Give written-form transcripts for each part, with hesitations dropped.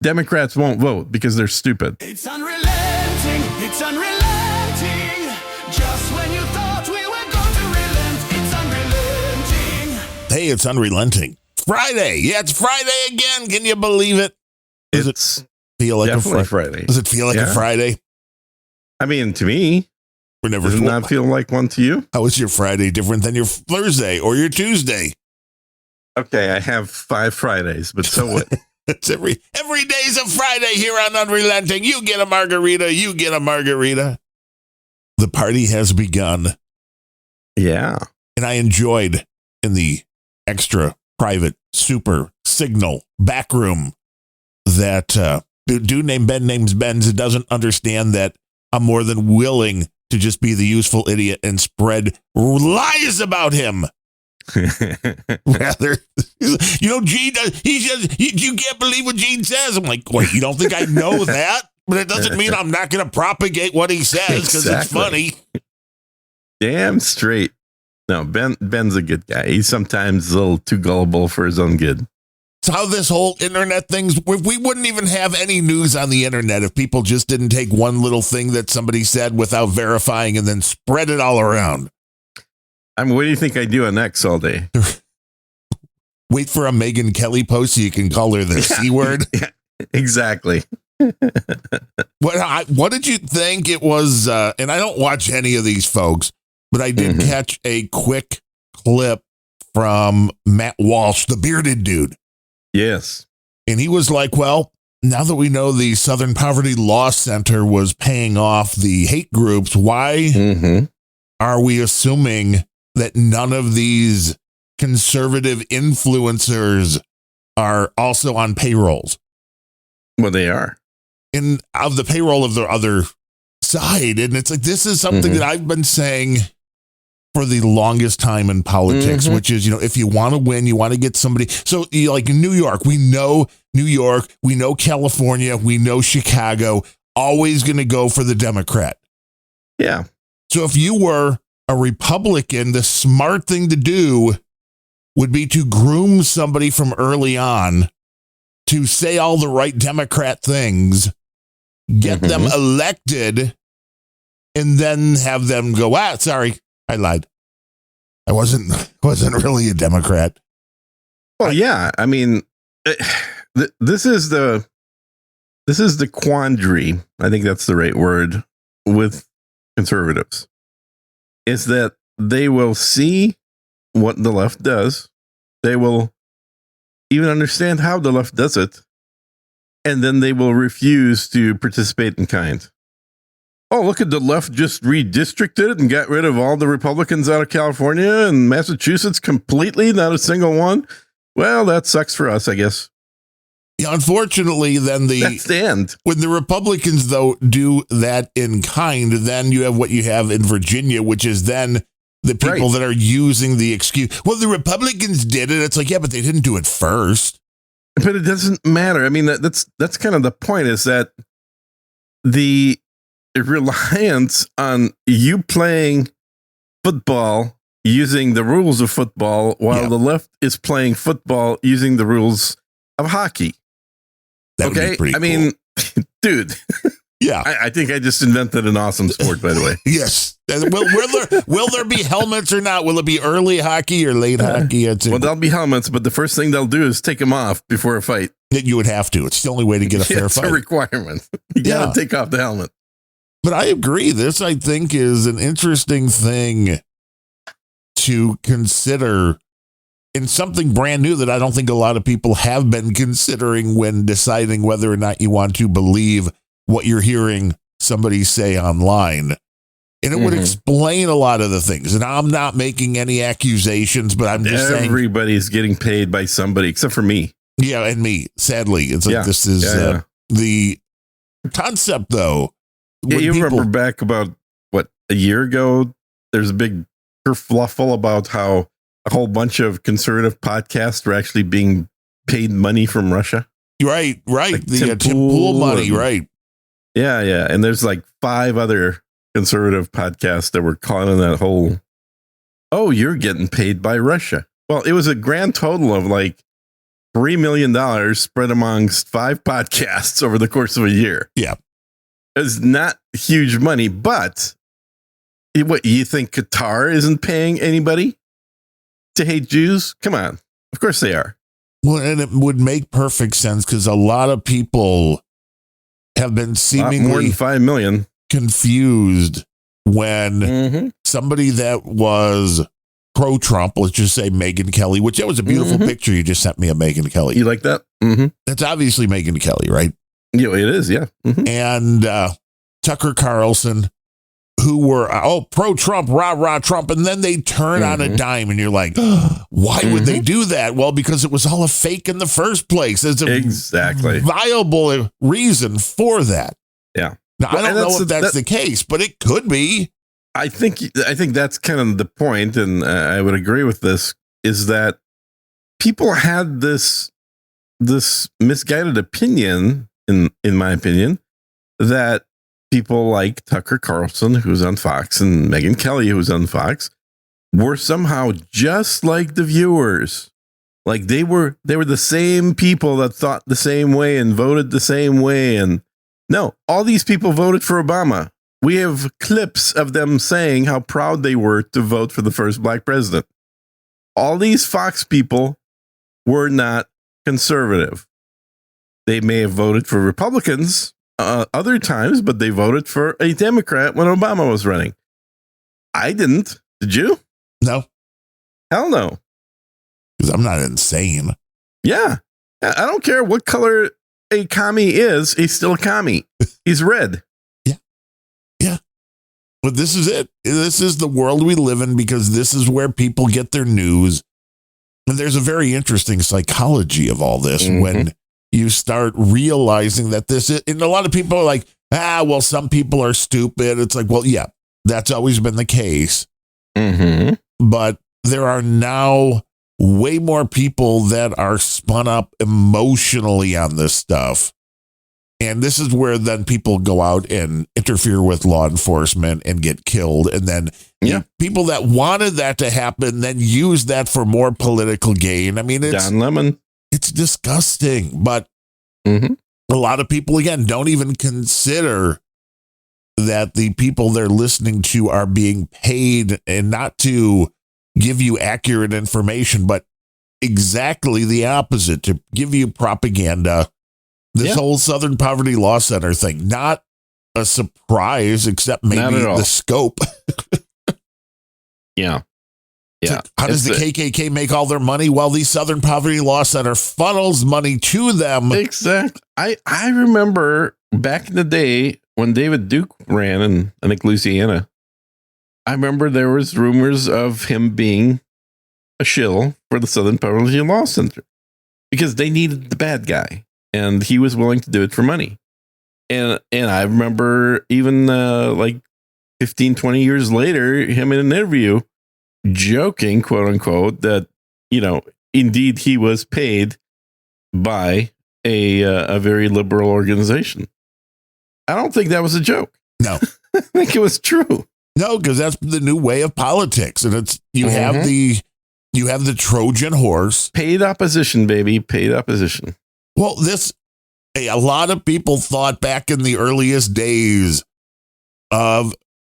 Democrats won't vote because they're stupid. It's unrelenting. It's unrelenting. Just when you thought we were going to relent, it's unrelenting. Hey, it's Unrelenting. Friday. Yeah, it's Friday again. Can you believe it? Does it feel like definitely Friday? Does it feel like a Friday? I mean, to me, does it not feel like one to you? How is your Friday different than your Thursday or your Tuesday? Okay, I have 5 Fridays, but so what? It's every day's a Friday here on Unrelenting. You get a margarita. You get a margarita. The party has begun. Yeah. And I enjoyed in the extra private super signal back room that dude named Ben names Benz doesn't understand that I'm more than willing to just be the useful idiot and spread lies about him. Rather, Gene, he says, you can't believe what Gene says. I'm like, wait, you don't think I know that? But it doesn't mean I'm not going to propagate what he says because it's funny. Damn straight. No, Ben's a good guy. He's sometimes a little too gullible for his own good. It's how this whole internet thing's, we wouldn't even have any news on the internet if people just didn't take one little thing that somebody said without verifying and then spread it all around. I mean, what do you think I do on X all day? Wait for a Megyn Kelly post so you can call her the C word. Yeah, exactly. What did you think it was? And I don't watch any of these folks, but I did catch a quick clip from Matt Walsh, the bearded dude. Yes. And he was like, well, now that we know the Southern Poverty Law Center was paying off the hate groups, why are we assuming that none of these conservative influencers are also on payrolls? Well, they are. And of the payroll of the other side. And it's like, this is something that I've been saying for the longest time in politics, which is, if you want to win, you want to get somebody. So like in New York, we know California, we know Chicago, always going to go for the Democrat. Yeah. So if you were a Republican, the smart thing to do would be to groom somebody from early on to say all the right Democrat things, get them elected, and then have them go, sorry, I lied. I wasn't really a Democrat. Well, yeah. I mean, this is the quandary. I think that's the right word with conservatives. Is that they will see what the left does. They will even understand how the left does it. And then they will refuse to participate in kind. Oh, look at the left just redistricted and got rid of all the Republicans out of California and Massachusetts completely, not a single one. Well, that sucks for us, I guess. Yeah, unfortunately, then that's the end. When the Republicans, though, do that in kind, then you have what you have in Virginia, which is then the people that are using the excuse. Well, the Republicans did it. It's like, yeah, but they didn't do it first. But it doesn't matter. I mean, that's kind of the point, is that the reliance on you playing football using the rules of football while the left is playing football using the rules of hockey. That would be pretty cool. Mean, dude. Yeah. I think I just invented an awesome sport, by the way. Yes. Will there be helmets or not? Will it be early hockey or late hockey? Well, there'll be helmets, but the first thing they'll do is take them off before a fight. You would have to. It's the only way to get a fair fight. It's a requirement. You got to take off the helmet. But I agree. This, I think, is an interesting thing to consider in something brand new that I don't think a lot of people have been considering when deciding whether or not you want to believe what you're hearing somebody say online. And it would explain a lot of the things. And I'm not making any accusations, but I'm just saying everybody's getting paid by somebody except for me. Yeah, and me, sadly. It's like this is the concept, though. Yeah, you remember back about, a year ago, there's a big kerfuffle about how a whole bunch of conservative podcasts were actually being paid money from Russia. Right. Like the Tim Pool money, right. Yeah. And there's like 5 other conservative podcasts that were caught in that whole, you're getting paid by Russia. Well, it was a grand total of like $3 million spread amongst 5 podcasts over the course of a year. Yeah. It's not huge money, but what, you think Qatar isn't paying anybody to hate Jews? Come on. Of course they are. Well, and it would make perfect sense because a lot of people have been A lot more seemingly than 5 million. confused when somebody that was pro-Trump, let's just say Megyn Kelly, which that was a beautiful picture you just sent me of Megyn Kelly. You like that? Mm-hmm. That's obviously Megyn Kelly, right? Yeah, it is. Yeah. Mm-hmm. And Tucker Carlson, who were, pro-Trump, rah, Trump. And then they turn on a dime and you're like, why would they do that? Well, because it was all a fake in the first place. It's a viable reason for that. Yeah. Now, I don't know if that's the case, but it could be. I think that's kind of the point, and I would agree with this, is that people had this misguided opinion, in my opinion, that people like Tucker Carlson, who's on Fox, and Megyn Kelly, who's on Fox, were somehow just like the viewers. Like they were the same people that thought the same way and voted the same way. And no, all these people voted for Obama. We have clips of them saying how proud they were to vote for the first black president. All these Fox people were not conservative. They may have voted for Republicans other times, but they voted for a Democrat when Obama was running. I didn't. Did you? No. Hell no. Because I'm not insane. Yeah. I don't care what color a commie is. He's still a commie. He's red. But this is it. This is the world we live in because this is where people get their news. And there's a very interesting psychology of all this when you start realizing that this is, and a lot of people are like, well, some people are stupid. It's like, well, yeah, that's always been the case. But there are now way more people that are spun up emotionally on this stuff. And this is where then people go out and interfere with law enforcement and get killed. And then people that wanted that to happen then use that for more political gain. I mean, it's Don Lemon. It's disgusting. But a lot of people, again, don't even consider that the people they're listening to are being paid and not to give you accurate information, but exactly the opposite, to give you propaganda. This whole Southern Poverty Law Center thing, not a surprise, except maybe the scope. Yeah. Like, how does the KKK make all their money? Well, the Southern Poverty Law Center funnels money to them. Exactly. I remember back in the day when David Duke ran in, I think, Louisiana, I remember there was rumors of him being a shill for the Southern Poverty Law Center because they needed the bad guy. And he was willing to do it for money. And I remember even like 15, 20 years later, him in an interview joking, quote unquote, that, indeed he was paid by a very liberal organization. I don't think that was a joke. No. I think it was true. No, because that's the new way of politics. And it's you have the Trojan horse. Paid opposition, baby. Paid opposition. Well, a lot of people thought back in the earliest days of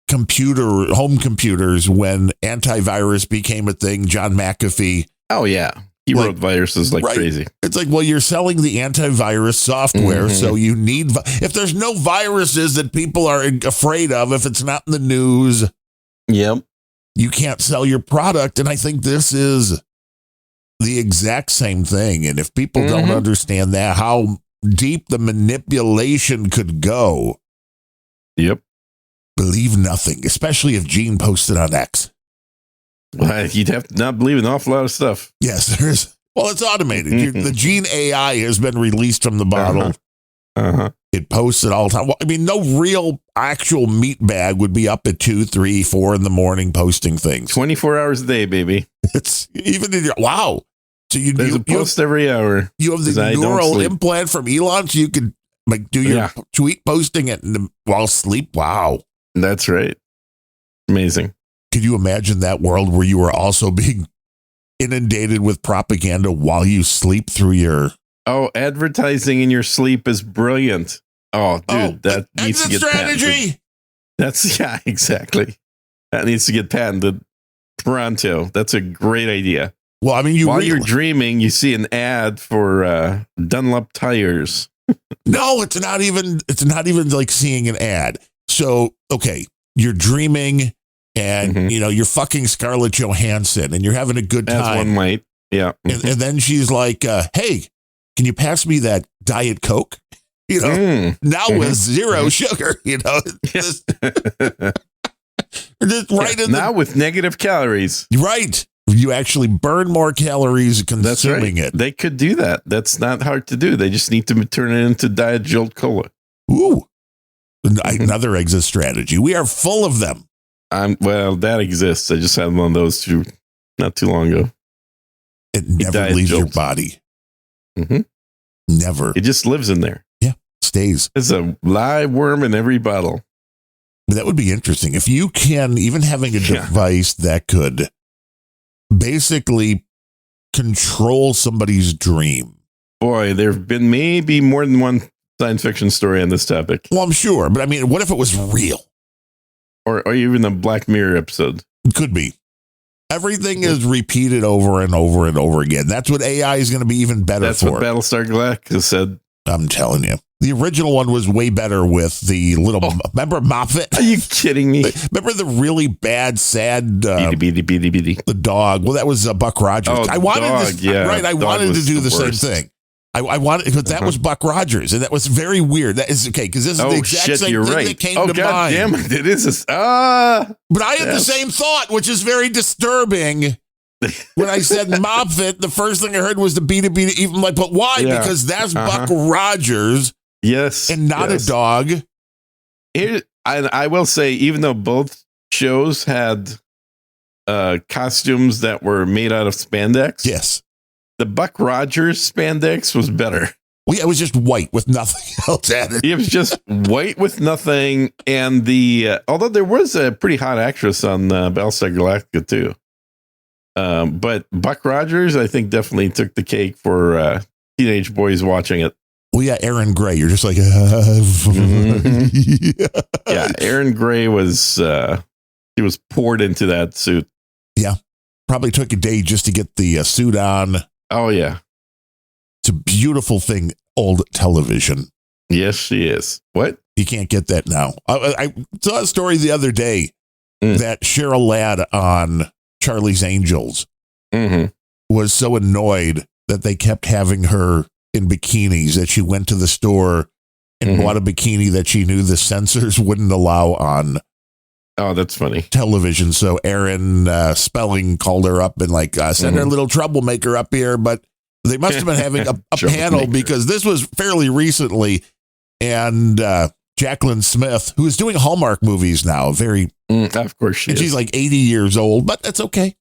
home computers when antivirus became a thing, John McAfee. Oh, yeah. He wrote viruses like crazy. It's like, well, you're selling the antivirus software, so you need, if there's no viruses that people are afraid of, if it's not in the news, you can't sell your product. And I think this is the exact same thing. And if people don't understand that, how deep the manipulation could go, believe nothing, especially if Gene posted on X. Well, you'd have to not believe an awful lot of stuff. Yes, it's automated. The Gene AI has been released from the bottle. It posts it all the time. Well, I mean, no real actual meat bag would be up at 2, 3, 4 in the morning posting things. 24 hours a day, baby. It's even in your, wow. So There's a post every hour. You have the neural implant from Elon, so you can do your tweet posting it while asleep. Wow. That's right. Amazing. Could you imagine that world where you were also being inundated with propaganda while you sleep through your... Oh, advertising in your sleep is brilliant. Oh, dude, that needs to get strategy. patented. That's, yeah, exactly. That needs to get patented pronto. That's a great idea. Well, I mean, while you're dreaming, you see an ad for Dunlop tires. No, it's not even like seeing an ad. So, okay, you're dreaming and, you're fucking Scarlett Johansson and you're having a good time. As one might. Yeah. And then she's like, hey, can you pass me that Diet Coke? Now with zero sugar, just right in now with negative calories. Right. You actually burn more calories consuming it. They could do that. That's not hard to do. They just need to turn it into Diet Jolt Cola. Ooh. Another exit strategy. We are full of them. Well, that exists. I just had one of those not too long ago. It never leaves your body. Mm-hmm. Never. It just lives in there. Yeah. Stays. There's a live worm in every bottle. But that would be interesting. If you can, even having a device that could basically control somebody's dream. Boy, there have been maybe more than one science fiction story on this topic. Well, I'm sure. But I mean, what if it was real? Or even a Black Mirror episode. Could be. Everything is repeated over and over and over again. That's what AI is going to be even better That's for. what Battlestar Galactica said. I'm telling you. The original one was way better with the little... Remember Moffat? Are you kidding me? Remember the really bad, sad... the dog. Well, that was Buck Rogers. Oh, I wanted dog, this, yeah. right. I Dog wanted to do the same worst. thing. I wanted, because that was Buck Rogers, and that was very weird. That is okay, because this is the exact same thing that came to God mind. Damn it. It is But I had the same thought, which is very disturbing. When I said Moffat, the first thing I heard was the B2B, even like, but why? Yeah. Because that's Buck Rogers. Yes. And not a dog. I will say, even though both shows had costumes that were made out of spandex. Yes. The Buck Rogers spandex was better. Well, yeah, it was just white with nothing else added. It was just white with nothing. And although there was a pretty hot actress on Battlestar Galactica too. But Buck Rogers, I think, definitely took the cake for teenage boys watching it. Well, yeah, Aaron Gray. You're just like, Yeah, Aaron Gray was he was poured into that suit. Yeah, probably took a day just to get the suit on. Oh yeah, it's a beautiful thing. Old television. Yes, she is. What? You can't get that now. I saw a story the other day that Cheryl Ladd on Charlie's Angels was so annoyed that they kept having her in bikinis that she went to the store and bought a bikini that she knew the censors wouldn't allow on. Oh, that's funny. Television. So Aaron Spelling called her up and like send her little troublemaker up here, but they must have been having a panel because this was fairly recently. And Jacqueline Smith, who is doing Hallmark movies now, of course she's like 80 years old, but that's okay.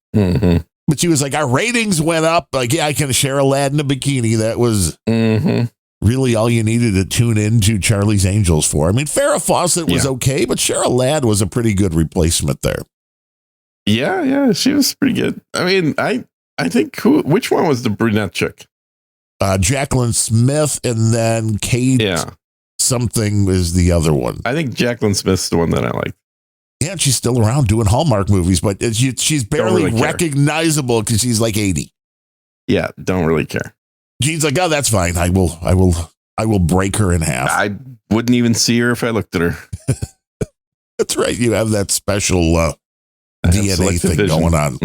But she was like, our ratings went up. Like, yeah, I can share a lad in a bikini. That was really all you needed to tune into Charlie's Angels for. I mean, Farrah Fawcett was okay, but Cheryl Ladd was a pretty good replacement there. Yeah, she was pretty good. I mean, I think which one was the brunette chick? Jacqueline Smith, and then Kate something is the other one. I think Jacqueline Smith's the one that I like. Yeah, she's still around doing Hallmark movies, but she's barely recognizable because she's like 80. Yeah, don't really care. Gene's like, oh, that's fine. I will break her in half. I wouldn't even see her if I looked at her. That's right. You have that special DNA thing going on.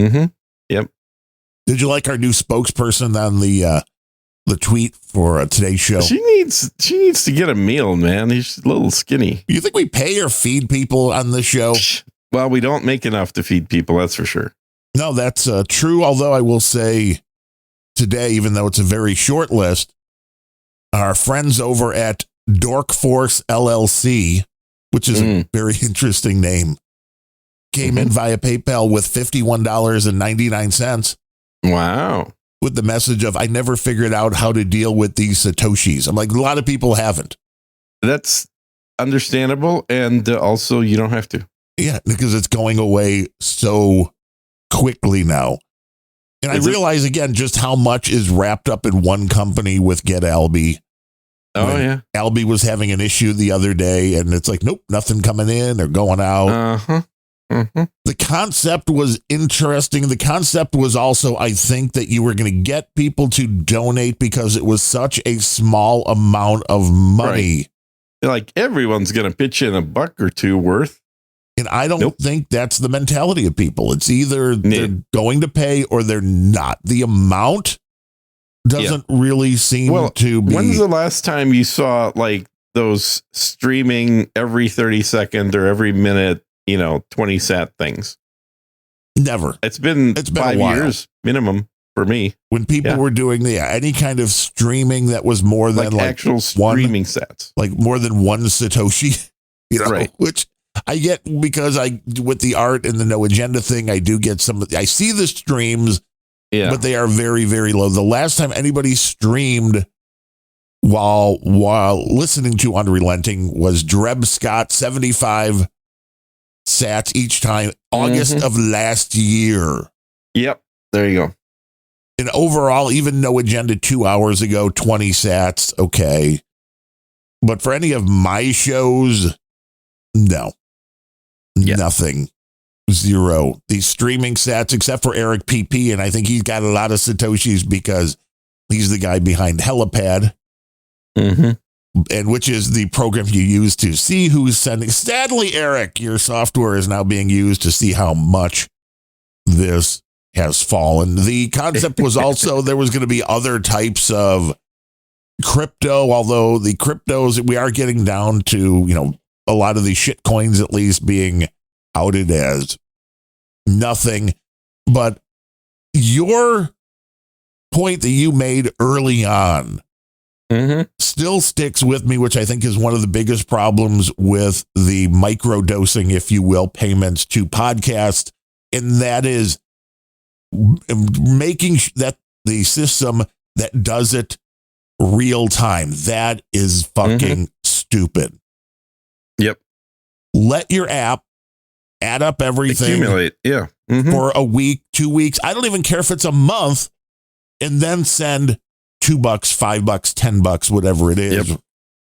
Yep. Did you like our new spokesperson on the tweet for today's show? She needs to get a meal, man. He's a little skinny. You think we pay or feed people on this show? Well, we don't make enough to feed people, that's for sure. No, that's true. Although I will say today, even though it's a very short list, our friends over at Dork Force LLC, which is a very interesting name, came in via PayPal with $51.99. Wow. With the message of, I never figured out how to deal with these Satoshis. I'm like, a lot of people haven't. That's understandable. And also, you don't have to. Yeah, because it's going away so quickly now. And I realize again just how much is wrapped up in one company with Get Alby. Oh, yeah. Alby was having an issue the other day, and it's like, nope, nothing coming in or going out. Uh-huh. Mm-hmm. The concept was interesting. The concept was also, I think, that you were going to get people to donate because it was such a small amount of money. Right. Like everyone's going to pitch in $1 or $2 worth. And I don't think that's the mentality of people. It's either they're going to pay or they're not. The amount doesn't really seem to be. When's the last time you saw like those streaming every 30 second or every minute, 20 sat things? Never. It's been 5 years minimum for me. When people were doing any kind of streaming that was more than like actual streaming sets, like more than one Satoshi, right. Which I get because with the art and the no agenda thing, I do get I see the streams, but they are very, very low. The last time anybody streamed while listening to Unrelenting was Dreb Scott, 75 sats each time, August of last year. Yep. There you go. And overall, even no agenda 2 hours ago, 20 sats. Okay. But for any of my shows, no. Nothing. Zero. These streaming sats, except for Eric PP, and I think he's got a lot of Satoshis because he's the guy behind Helipad, and which is the program you use to see who's sending. Sadly, Eric, your software is now being used to see how much this has fallen. The concept was also there was going to be other types of crypto, although the cryptos, we are getting down to, a lot of these shit coins at least being outed as nothing. But your point that you made early on still sticks with me, which I think is one of the biggest problems with the micro dosing, if you will, payments to podcasts. And that is making that the system that does it real time. That is fucking stupid. Yep. Let your app add up everything. Accumulate. Yeah. For a week, 2 weeks. I don't even care if it's a month, and then send $2, $5, $10, whatever it is.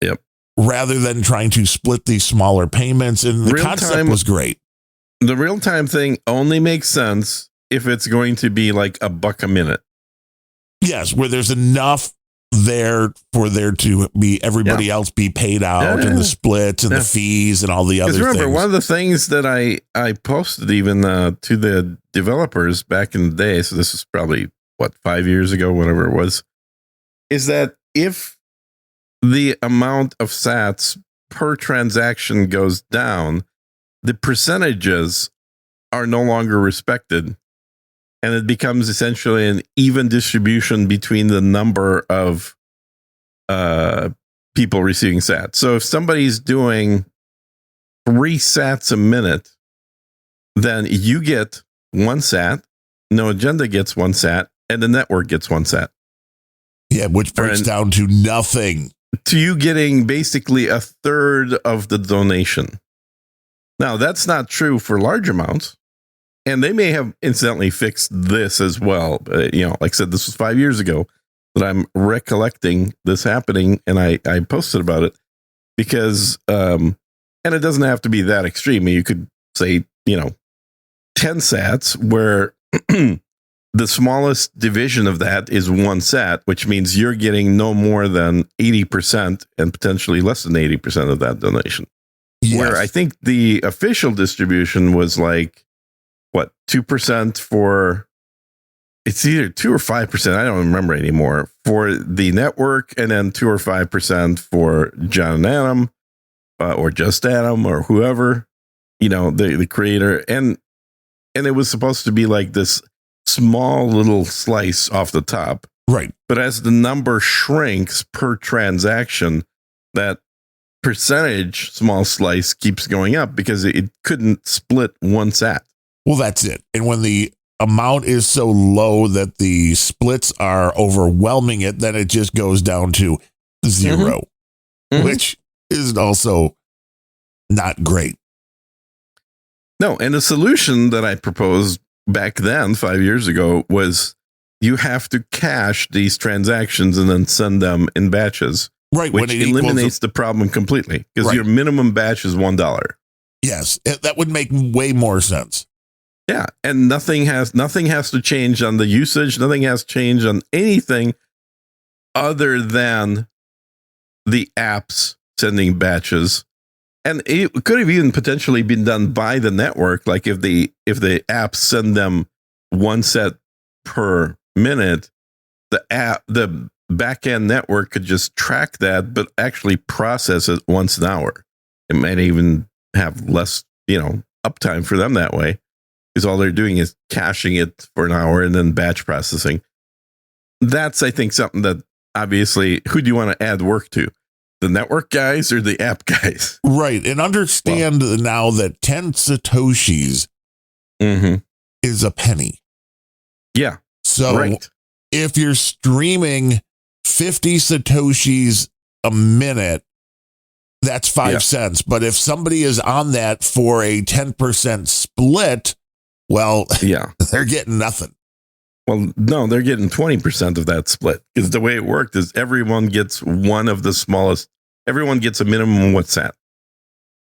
Yep. Rather than trying to split these smaller payments. And the concept was great. The real time thing only makes sense if it's going to be like $1 a minute. Yes, where there's enough there for there to be everybody else be paid out and the splits and the fees and all the other things. Because remember, one of the things that I posted even to the developers back in the day, so this is probably 5 years ago, whatever it was, is that if the amount of sats per transaction goes down, the percentages are no longer respected. And it becomes essentially an even distribution between the number of people receiving sats. So if somebody's doing 3 sats a minute, then you get 1 sat, No Agenda gets 1 sat, and the network gets 1 sat. Yeah, which breaks down to nothing. To you getting basically 1/3 of the donation. Now, that's not true for large amounts. And they may have incidentally fixed this as well. Like I said, this was 5 years ago that I'm recollecting this happening, and I posted about it because, and it doesn't have to be that extreme. You could say, 10 sats where the smallest division of that is 1 sat, which means you're getting no more than 80% and potentially less than 80% of that donation. Yes. Where I think the official distribution was like, 2% for, it's either 2 or 5%. I don't remember anymore for the network, and then 2 or 5% for John and Adam, or just Adam, or whoever, the creator. And it was supposed to be like this small little slice off the top. Right. But as the number shrinks per transaction, that percentage small slice keeps going up because it couldn't split 1 sat. Well, that's it. And when the amount is so low that the splits are overwhelming it, then it just goes down to 0, which is also not great. No, and the solution that I proposed back then, 5 years ago, was you have to cache these transactions and then send them in batches, Right. which eliminates the problem completely because your minimum batch is $1. Yes, that would make way more sense. Yeah, and nothing has to change on the usage. Nothing has changed on anything other than the apps sending batches. And it could have even potentially been done by the network. Like if the apps send them one set per minute, the backend network could just track that, but actually process it once an hour. It might even have less, uptime for them that way, because all they're doing is caching it for an hour and then batch processing. That's, I think, something that obviously, who do you want to add work to? The network guys or the app guys? Right. And understand now that 10 Satoshis is a penny. Yeah. So if you're streaming 50 Satoshis a minute, that's 5 cents. But if somebody is on that for a 10% split, well, they're getting nothing. Well, no, they're getting 20% of that split, because the way it worked is everyone gets one of the smallest. Everyone gets a minimum of what's that.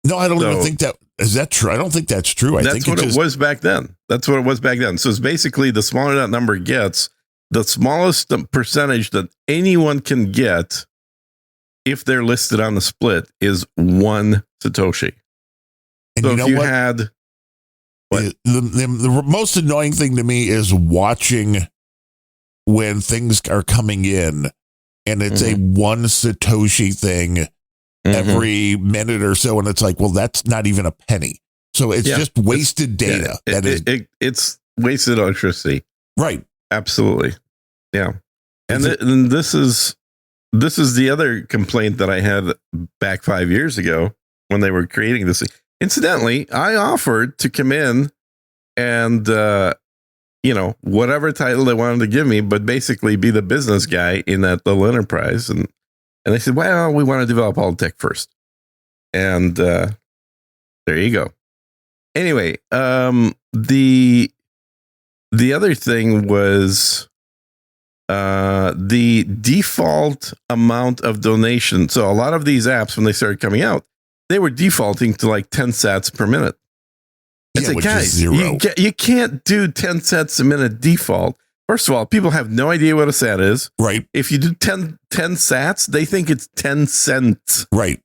No, I don't even think that is that true. I don't think that's true. I think it was back then. That's what it was back then. So it's basically the smaller that number gets, the smallest percentage that anyone can get if they're listed on the split is 1 Satoshi. And so you know if you what? had the most annoying thing to me is watching when things are coming in and it's a 1 Satoshi thing every minute or so. And it's like, well, that's not even a penny. So it's just wasted data. It's wasted electricity. Right. Absolutely. Yeah. And this is the other complaint that I had back 5 years ago when they were creating this. Incidentally, I offered to come in and, whatever title they wanted to give me, but basically be the business guy in that little enterprise. And they said, well, we want to develop all the tech first. And there you go. Anyway, the other thing was the default amount of donation. So a lot of these apps, when they started coming out, they were defaulting to like 10 sats per minute. It's like, guys, you can't do 10 sats a minute default. First of all, people have no idea what a sat is. Right. If you do 10 sats, they think it's 10 cents. Right.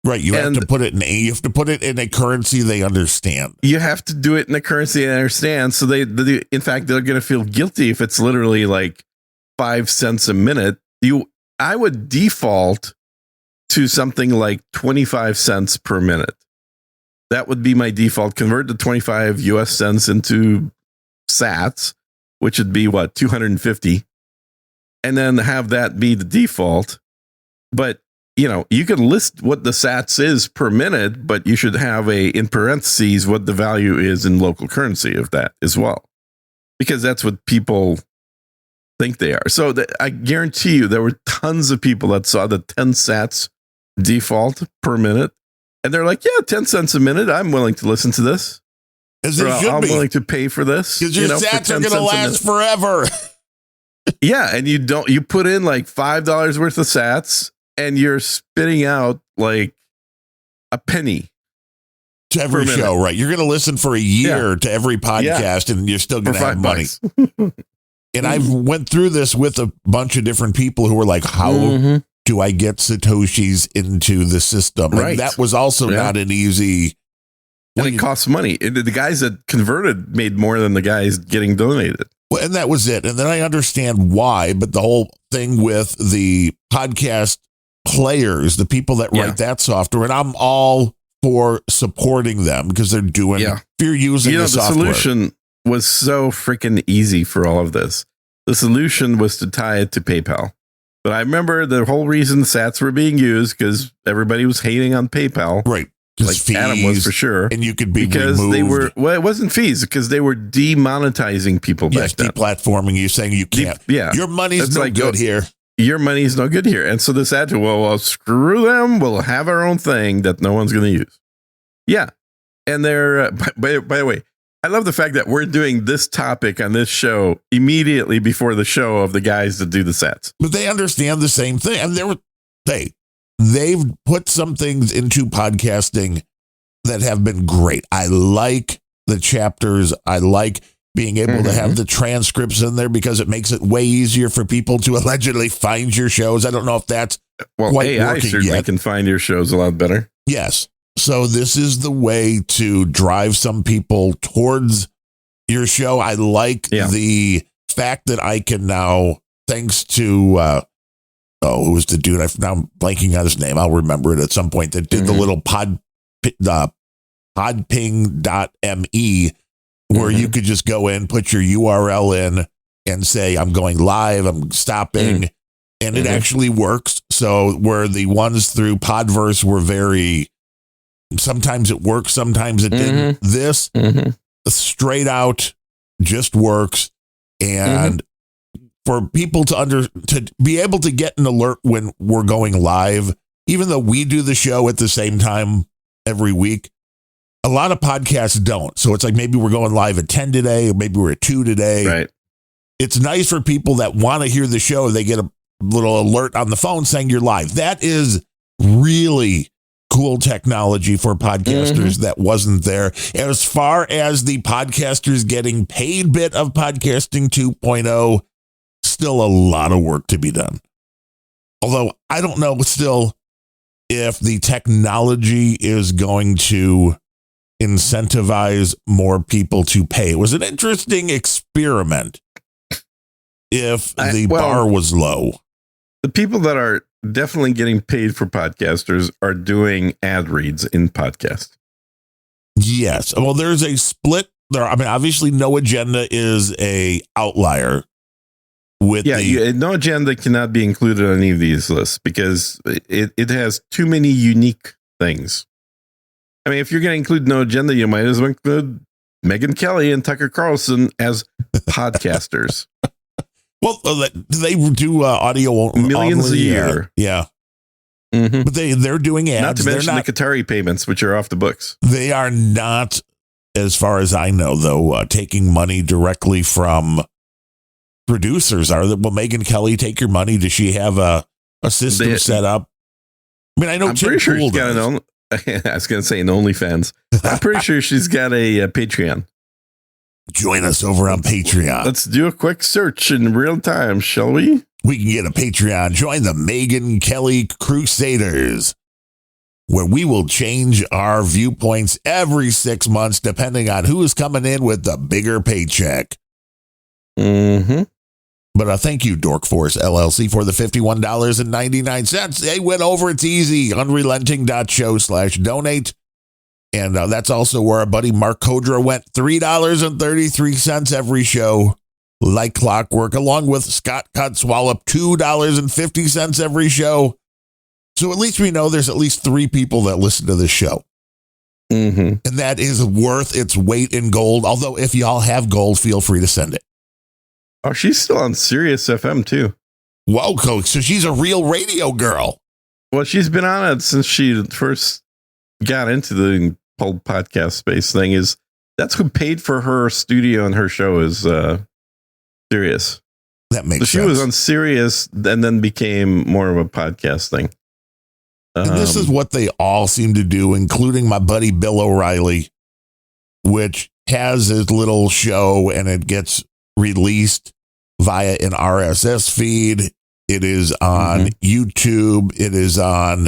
Right. You have to put it in a currency they understand. You have to do it in a currency they understand. So in fact, they're going to feel guilty if it's literally like 5 cents a minute. I would default to something like 25 cents per minute. That would be my default. Convert the 25 US cents into sats, which would be 250, and then have that be the default. But you could list what the sats is per minute, but you should have in parentheses what the value is in local currency of that as well, because that's what people think they are. So I guarantee you there were tons of people that saw the 10 sats default per minute, and they're like, yeah, 10 cents a minute, I'm willing to listen to this. I'm willing to pay for this, because your sats are going to last forever. Yeah, and you put in like $5 worth of sats and you're spitting out like a penny to every show. Right, you're going to listen for a year to every podcast, and you're still going to have money. And I went through this with a bunch of different people who were like, how do I get Satoshis into the system? Right. And that was also not an easy. And it costs money. The guys that converted made more than the guys getting donated. Well, and that was it. And then I understand why, but the whole thing with the podcast players, the people that write that software, and I'm all for supporting them because they're doing, if you're using the software. The solution was so freaking easy for all of this. The solution was to tie it to PayPal. But I remember the whole reason the sats were being used because everybody was hating on PayPal. Right. Like fees, Adam was for sure. And you could be because removed. They were, well, it wasn't fees because they were demonetizing people back then. Deplatforming you, saying you can't. Your money's no good here. Your money's no good here. And so this ad, well, screw them. We'll have our own thing that no one's going to use. Yeah. And they're, by the way, I love the fact that we're doing this topic on this show immediately before the show of the guys that do the sets. But they understand the same thing. And they've put some things into podcasting that have been great. I like the chapters. I like being able to have the transcripts in there because it makes it way easier for people to allegedly find your shows. I don't know if that's quite AI working certainly yet. can find your shows a lot better. Yes. So this is the way to drive some people towards your show. I like the fact that I can now, thanks to, who was the dude? Now I'm blanking on his name. I'll remember it at some point, that did the little podping.me where you could just go in, put your URL in and say, I'm going live, I'm stopping. And it actually works. So where the ones through Podverse were sometimes it works, sometimes it didn't. This straight out just works. And for people to be able to get an alert when we're going live, even though we do the show at the same time every week, a lot of podcasts don't. So it's like maybe we're going live at 10 today, or maybe we're at 2 today. Right. It's nice for people that want to hear the show. They get a little alert on the phone saying you're live. That is really cool technology for podcasters that wasn't there. As far as the podcasters getting paid bit of podcasting 2.0, still a lot of work to be done. Although I don't know still if the technology is going to incentivize more people to pay. It was an interesting experiment if the bar was low. The people that are definitely getting paid for podcasters are doing ad reads in podcast. Yes. Well, there's a split there. I mean, obviously No Agenda is a outlier with No Agenda cannot be included on any of these lists because it has too many unique things. I mean, if you're going to include No Agenda, you might as well include Megyn Kelly and Tucker Carlson as podcasters. Well, they do audio millions only, a year. Yeah. But they're doing ads. Not to mention the Qatari payments, which are off the books. They are not, as far as I know, though, taking money directly from producers. Will Megyn Kelly take your money? Does she have a system set up? I mean, I know I'm pretty sure she's got I was going to say an OnlyFans. I'm pretty sure she's got a Patreon. Join us over on Patreon. Let's do a quick search in real time, shall we? We can get a Patreon. Join the Megyn Kelly Crusaders, where we will change our viewpoints every 6 months, depending on who is coming in with the bigger paycheck. But thank you, Dork Force LLC, for the $51.99. They went over. It's easy. Unrelenting.show/donate. And that's also where our buddy Mark Kodra went. $3.33 every show, like clockwork, along with Scott Codswallop, $2.50 every show. So at least we know there's at least 3 people that listen to this show. And that is worth its weight in gold. Although if y'all have gold, feel free to send it. Oh, she's still on Sirius FM too. Whoa, Coach. So she's a real radio girl. Well, she's been on it since she first got into the whole podcast space thing. That's who paid for her studio and her show is Sirius. That makes sense. She was on Sirius and then became more of a podcast thing. And this is what they all seem to do, including my buddy Bill O'Reilly, which has his little show and it gets released via an RSS feed. It is on YouTube. It is on,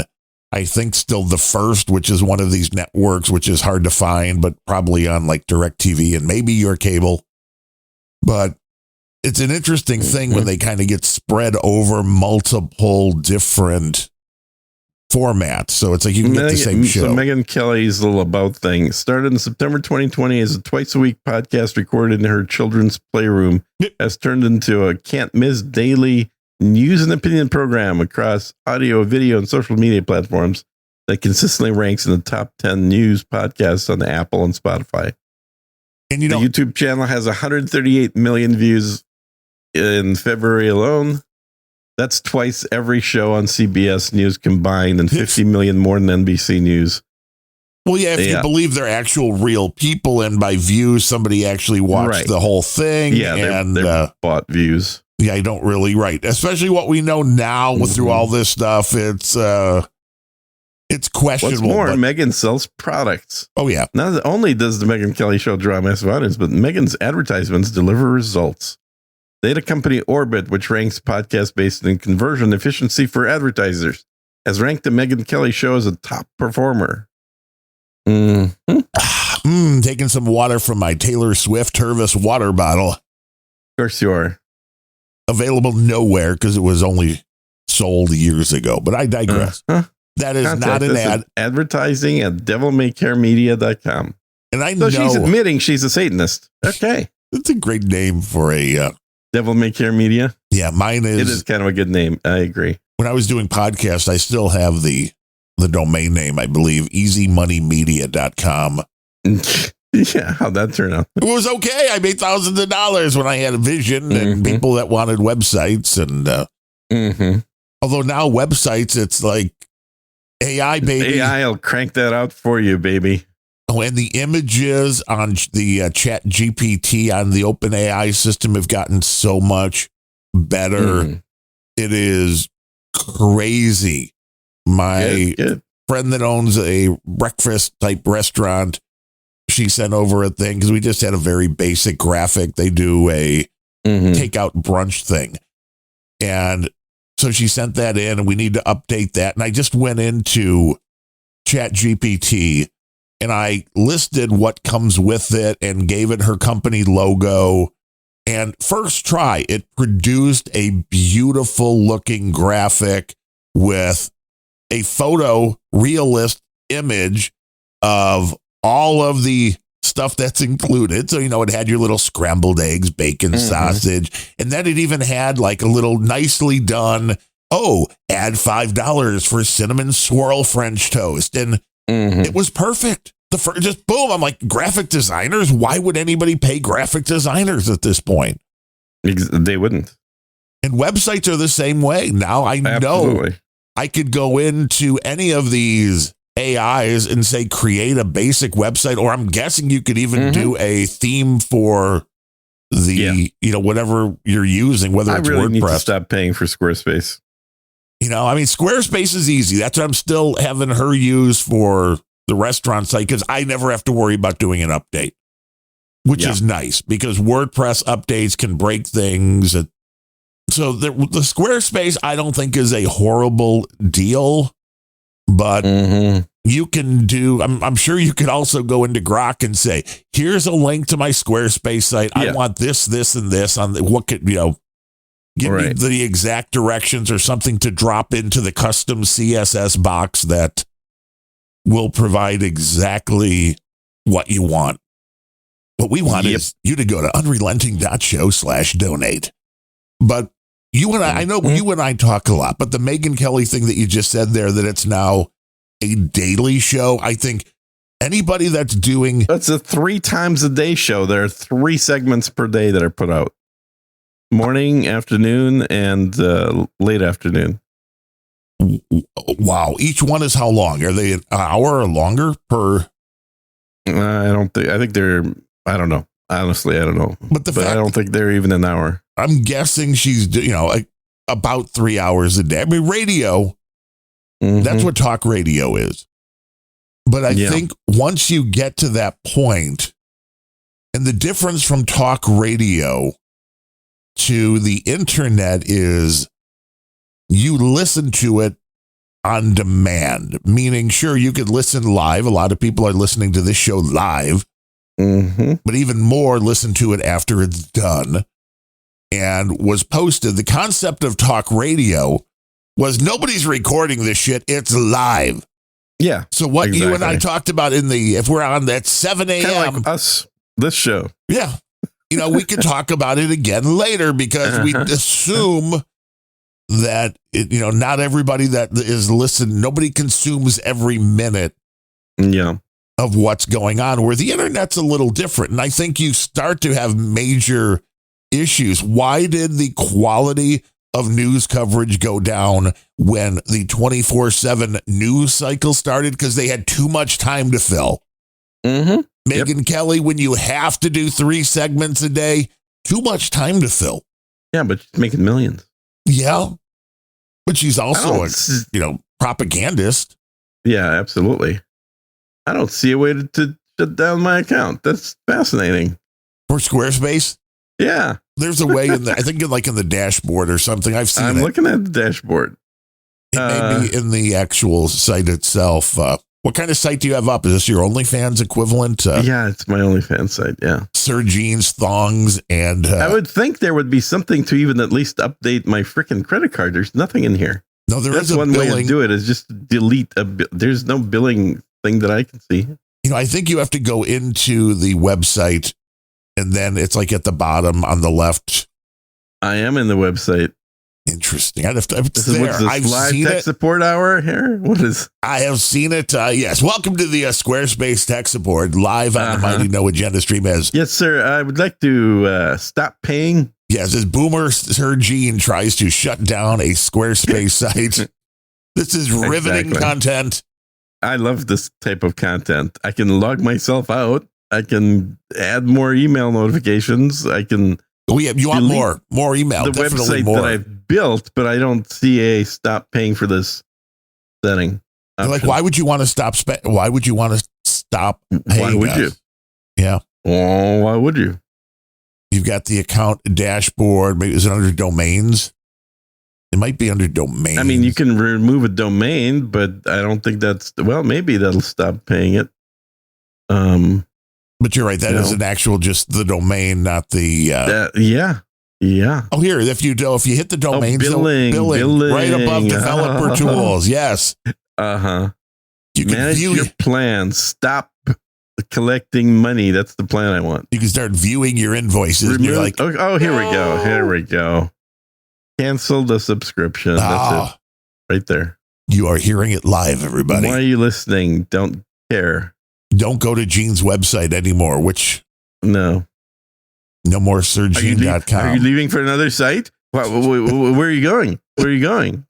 I think, still The First, which is one of these networks, which is hard to find, but probably on like DirecTV and maybe your cable. But it's an interesting thing when they kind of get spread over multiple different formats. So it's like you can get the same show. So Megyn Kelly's little about thing started in September 2020 as a twice-a-week podcast recorded in her children's playroom, has turned into a can't-miss daily news and opinion program across audio, video, and social media platforms that consistently ranks in the top 10 news podcasts on Apple and Spotify. And the YouTube channel has 138 million views in February alone. That's twice every show on CBS News combined and 50 million more than NBC News. Well, yeah, if you believe they're actual real people, and by views, somebody actually watched the whole thing. Yeah, and they're bought views. Yeah, I don't really, especially what we know now through all this stuff. It's questionable. What's more, Megan sells products. Oh, yeah. Not only does the Megyn Kelly Show draw massive audience, but Megan's advertisements deliver results. Data company Orbit, which ranks podcasts based in conversion efficiency for advertisers, has ranked the Megyn Kelly Show as a top performer. Taking some water from my Taylor Swift Tervis water bottle. Of course you are. Available nowhere because it was only sold years ago, but I digress. That is not an ad. Advertising at devilmaycaremedia.com. And I know she's admitting she's a Satanist. Okay. It's a great name for a Devil May Care Media. Yeah, mine is. It is kind of a good name. I agree. When I was doing podcasts, I still have the domain name, I believe, easymoneymedia.com. Yeah, how'd that turn out? It was okay. I made thousands of dollars when I had a vision and people that wanted websites. And although now websites, it's like AI, baby. AI will crank that out for you, baby. Oh, and the images on the Chat GPT on the OpenAI system have gotten so much better. It is crazy. My friend that owns a breakfast type restaurant, she sent over a thing because we just had a very basic graphic. They do a takeout brunch thing. And so she sent that in and we need to update that. And I just went into Chat GPT and I listed what comes with it and gave it her company logo. And first try, it produced a beautiful looking graphic with a photo realist image of all of the stuff that's included. So, it had your little scrambled eggs, bacon, sausage, and then it even had like a little nicely done, add $5 for cinnamon swirl French toast. And it was perfect. Just boom. I'm like, graphic designers? Why would anybody pay graphic designers at this point? They wouldn't. And websites are the same way. Now I know I could go into any of these AIs and say, create a basic website, or I'm guessing you could even do a theme for the, whatever you're using, whether it's really WordPress. Need to stop paying for Squarespace. Squarespace is easy. That's what I'm still having her use for the restaurant site because I never have to worry about doing an update, which is nice because WordPress updates can break things. So the Squarespace, I don't think is a horrible deal, but you can do, I'm sure you could also go into Grok and say, here's a link to my Squarespace site. I want this, and this on what could, give me the exact directions or something to drop into the custom CSS box that will provide exactly what you want. What we want is you to go to unrelenting.show/donate. But you and I know you and I talk a lot, but the Megyn Kelly thing that you just said there, that it's now a daily show. I think anybody that's doing... That's a 3 times a day show. There are 3 segments per day that are put out. Morning, afternoon, and late afternoon. Wow. Each one is how long? Are they an hour or longer per? I think they're, I don't know. Honestly, I don't know. But I don't think they're even an hour. I'm guessing she's, about 3 hours a day. I mean, radio, that's what talk radio is. But I think once you get to that point, and the difference from talk radio to the internet is you listen to it on demand, meaning, sure, you could listen live. A lot of people are listening to this show live, but even more listen to it after it's done and was posted. The concept of talk radio was nobody's recording this shit. It's live. Yeah. So what you and I talked about if we're on that 7 a.m. Kind of like us, this show. Yeah. We could talk about it again later because we assume that, not everybody that is listening, nobody consumes every minute of what's going on, where the internet's a little different. And I think you start to have major issues. Why did the quality of news coverage go down when the 24/7 news cycle started because they had too much time to fill. Mm-hmm. Megyn Kelly, when you have to do 3 segments a day, too much time to fill. Yeah, but she's making millions. Yeah. But she's also a propagandist. Yeah, absolutely. I don't see a way to shut down my account. That's fascinating. For Squarespace? Yeah. There's a way in the, I think in the dashboard or something. I've seen I'm looking at the dashboard. It may be in the actual site itself. What kind of site do you have up? Is this your OnlyFans equivalent? Yeah, it's my OnlyFans site. Yeah. Sir Gene's thongs and... I would think there would be something to even at least update my freaking credit card. There's nothing in here. No, That's one way to do it is just delete there's no billing thing that I can see. I think you have to go into the website and then it's like at the bottom on the left. I am in the website. Interesting. I've This is what's this live tech support hour here? What is? I have seen it. Yes. Welcome to the Squarespace tech support live on the Mighty No Agenda stream. Yes, sir. I would like to stop paying. Yes, as Boomer Sir Gene tries to shut down a Squarespace site. This is riveting content. I love this type of content. I can log myself out. I can add more email notifications. I can. You want more email? The Definitely website more. that I've built, but I don't see a stop paying for this setting. Like, why would you want to stop? Why would you want to stop paying? Why would you? Yeah. Oh, why would you? You've got the account dashboard. Maybe is it under domains? It might be under domains. I mean, you can remove a domain, but I don't think maybe that'll stop paying it. But you're right. That is an actual just the domain, not the. Yeah. Oh, here, if you hit the domain, billing right above developer tools. Yes. You can manage view your plan. Stop collecting money. That's the plan I want. You can start viewing your invoices. And you're like, here we go. Here we go. Cancel the subscription. That's it. Right there. You are hearing it live, everybody. Why are you listening? Don't care. Don't go to Gene's website anymore, no more SirGene.com. Are you leaving for another site? Where are you going? Where are you going?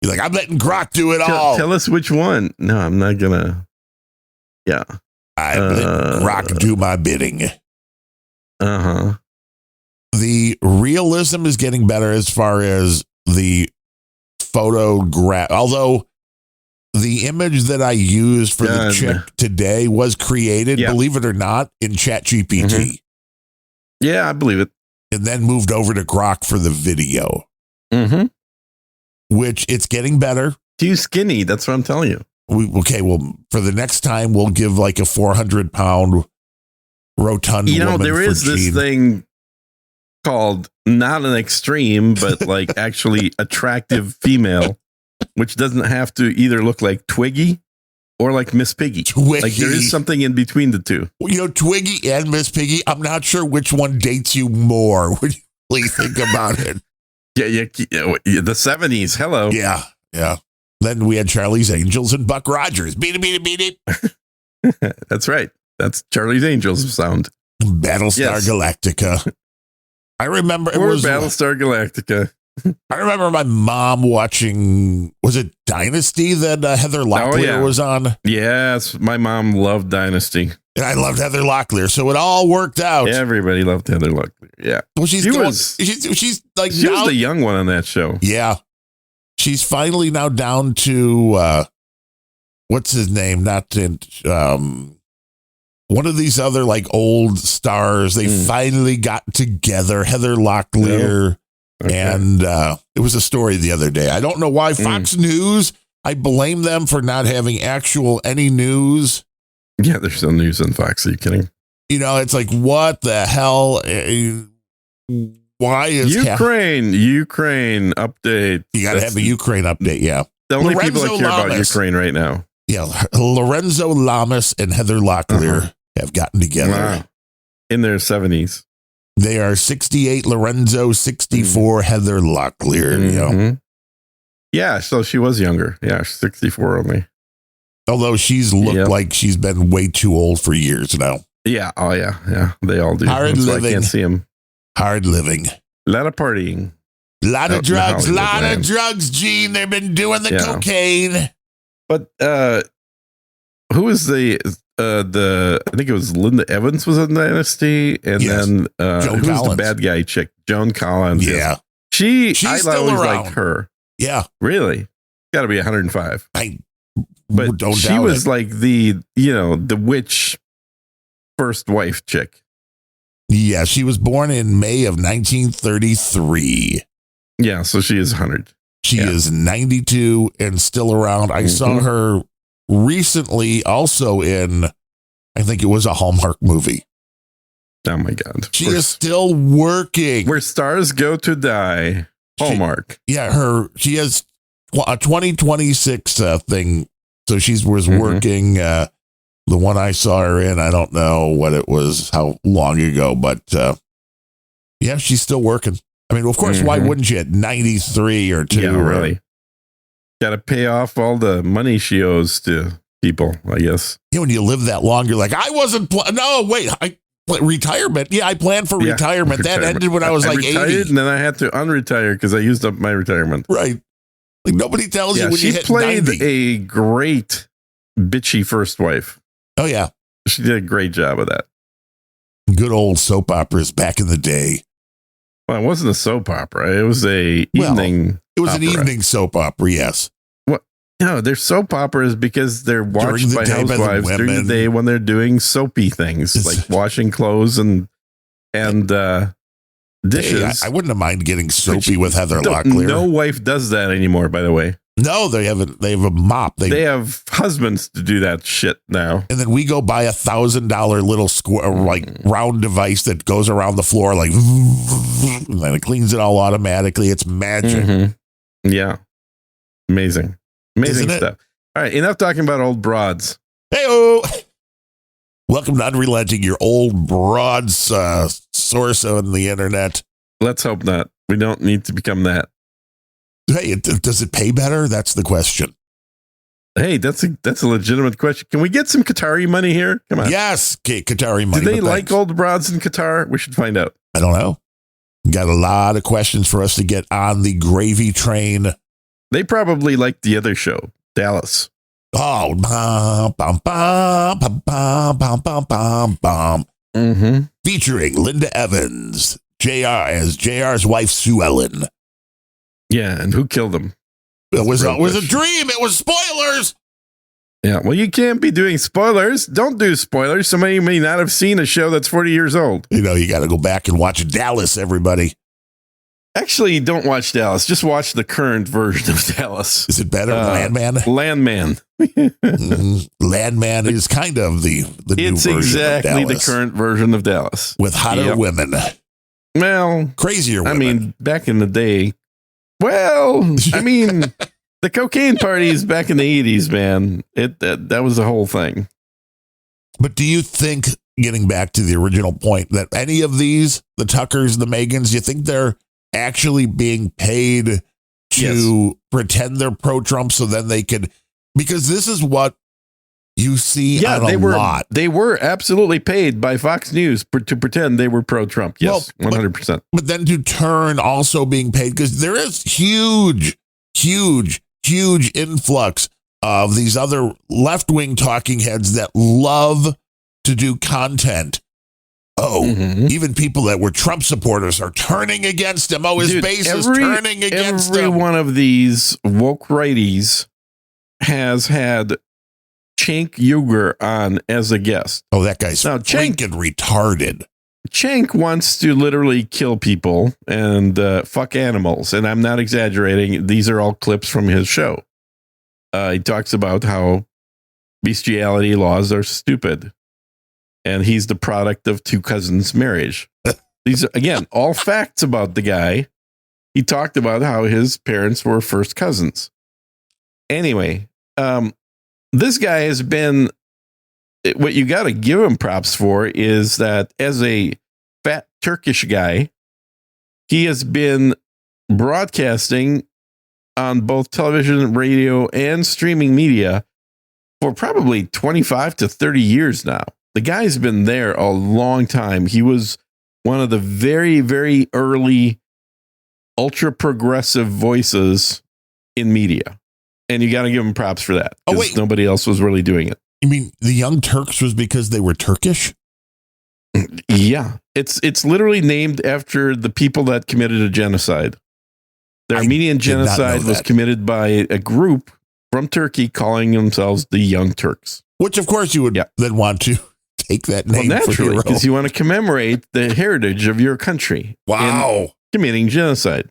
You're like, I'm letting Grok do it all. Tell us which one. No, I'm not gonna. Yeah. I'm letting Grok do my bidding. The realism is getting better as far as the photograph. Although the image that I used for the chick today was created, believe it or not, in ChatGPT. Mm-hmm. Yeah, I believe it. And then moved over to Grok for the video. Mm-hmm. Which it's getting better. Too skinny. That's what I'm telling you. Well, for the next time, we'll give like a 400-pound rotund woman there is for this Gene. thing called not an extreme, but like actually attractive female, which doesn't have to either look like Twiggy or like Miss Piggy. Like there is something in between the two. Twiggy and Miss Piggy, I'm not sure which one dates you more when you really think about it. Yeah, the 70s. Hello. Yeah. Then we had Charlie's Angels and Buck Rogers. Beat it. That's right. That's Charlie's Angels sound. Battlestar Galactica. I remember it was Battlestar Galactica. I remember my mom watching, was it Dynasty that Heather Locklear was on? Yes, my mom loved Dynasty. And I loved Heather Locklear, so it all worked out. Everybody loved Heather Locklear, yeah. Well, she's was the young one on that show. Yeah. She's finally now down to, what's his name? One of these other like old stars. They finally got together, Heather Locklear. Okay. And it was a story the other day. I don't know why Fox News, I blame them for not having any news. Yeah, there's no news on Fox. Are you kidding? It's like, what the hell? Why is Ukraine update? You got to have a Ukraine update, yeah. The only people that care about Ukraine right now. Yeah, Lorenzo Lamas and Heather Locklear have gotten together. In their 70s. They are 68 Lorenzo, 64 Heather Locklear. Yeah, so she was younger. Yeah, 64 only. Although she's looked like she's been way too old for years now. Yeah, yeah. They all do. Hard living. I can't see them. Hard living. A lot of partying. Lot Out of in the drugs, Hollywood lot land. of drugs, Gene. They've been doing the Yeah. cocaine. But who was I think it was Linda Evans was in Dynasty, and Yes. then Joan who was the Collins. bad guy chick? Joan Collins. Yeah. Yes. She's I still always around. liked her. Yeah. Really? Got to be 105. But don't she doubt was it. like the witch first wife chick. Yeah, she was born in May of 1933. Yeah, so she is 100. She Yeah. is 92 and still around. I saw her recently also in, I think it was a Hallmark movie. Oh my God. She is still working. Where stars go to die. Hallmark. She has a 2026 thing. So she was Mhm. working. The one I saw her in, I don't know what it was, how long ago, but yeah, she's still working. I mean, of course, why Mhm. wouldn't you at 93 or 2? Yeah, really. Got to pay off all the money she owes to people, I guess. When you live that long, you're like, I wasn't, retirement. Yeah, I planned for Yeah, retirement. That ended when I was like retired, 80. and then I had to unretire because I used up my retirement. Right. Like nobody tells you Yeah, when you she hit played 90. a great bitchy first wife. Oh, yeah. She did a great job of that. Good old soap operas back in the day. Well, it wasn't a soap opera. It was a evening. It was opera. an evening soap opera, yes. No, they're soap operas because they're watched During the by day by the housewives during women. the day when they're doing soapy things like washing clothes and dishes. Hey, I wouldn't have mind getting soapy Which with Heather no Locklear. wife does that anymore, by the way. No, they have a mop. They have husbands to do that shit now. And then we go buy $1,000 little square, like round device that goes around the floor, like, and then it cleans it all automatically. It's magic. Mhm. Yeah. Amazing Isn't it? stuff. All right, enough talking about old broads. Hey-o! Welcome to Unrelenting, your old broad source on the internet. Let's hope not. We don't need to become that. Hey, does it pay better? That's the question. Hey, that's a legitimate question. Can we get some Qatari money here? Come on. Yes, Qatari money. Do they but like thanks. old broads in Qatar? We should find out. I don't know. Got a lot of questions for us to get on the gravy train. They probably like the other show, Dallas. Oh, bum, bum, bum, bum, bum, bum, bum, bum, bum. Mm-hmm. Featuring Linda Evans, JR as JR's wife, Sue Ellen. Yeah, and who killed them? It was Real a question. dream. It was spoilers. Yeah, well, you can't be doing spoilers. Don't do spoilers. Somebody may not have seen a show that's 40 years old. You know, you got to go back and watch Dallas, everybody. Actually, don't watch Dallas. Just watch the current version of Dallas. Is it better than Landman? Landman. Landman is kind of the new It's version exactly of the Dallas. current version of Dallas. With hotter Yep. women. Well, Crazier I women. mean, back in the day. Well, I mean, the cocaine parties back in the 80s, man. That was the whole thing. But do you think, getting back to the original point, that any of these, the Tuckers, the Megans, you think they're actually being paid to pretend they're pro-Trump so then they could, because this is what you see on they a were lot. They were absolutely paid by Fox News to pretend they were pro-Trump. Yes, Well, 100%. But then to turn also being paid, because there is huge influx of these other left-wing talking heads that love to do content. Oh, Mhm. even people that were Trump supporters are turning against him. Oh, his Dude, base is turning against every him. one of these woke righties has had Cenk Uygur on as a guest. Oh, that guy's Now, Cenk- freaking retarded. Cenk wants to literally kill people and fuck animals. And I'm not exaggerating. These are all clips from his show. He talks about how bestiality laws are stupid. And he's the product of two cousins' marriage. These are, again, all facts about the guy. He talked about how his parents were first cousins. Anyway, this guy has been, what you got to give him props for is that as a fat Turkish guy, he has been broadcasting on both television, radio, and streaming media for probably 25 to 30 years now. The guy's been there a long time. He was one of the very, very early ultra progressive voices in media. And you got to give them props for that. Oh, wait. Nobody else was really doing it. You mean the Young Turks was because they were Turkish? Yeah. It's literally named after the people that committed a genocide. The Armenian genocide was committed by a group from Turkey calling themselves the Young Turks. Which, of course, you would then want to take that name naturally, because you want to commemorate the heritage of your country. Wow. In committing genocide.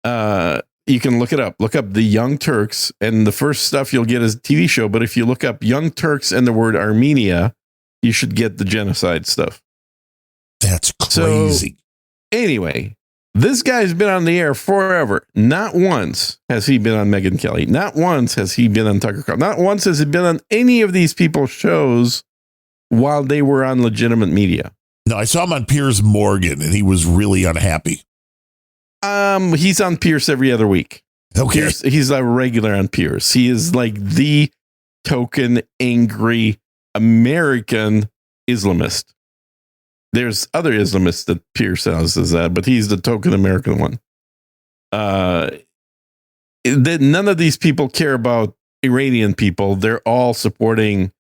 You can look it up. Look up the Young Turks, and the first stuff you'll get is a TV show. But if you look up Young Turks and the word Armenia, you should get the genocide stuff. That's crazy. So, anyway, this guy's been on the air forever. Not once has he been on Megyn Kelly. Not once has he been on Tucker Carlson. Not once has he been on any of these people's shows while they were on legitimate media. No, I saw him on Piers Morgan, and he was really unhappy. He's on Pierce every other week. Okay. He's a regular on Pierce. He is like the token angry American Islamist. There's other Islamists that Pierce says is that, but he's the token American one. None of these people care about Iranian people. They're all supporting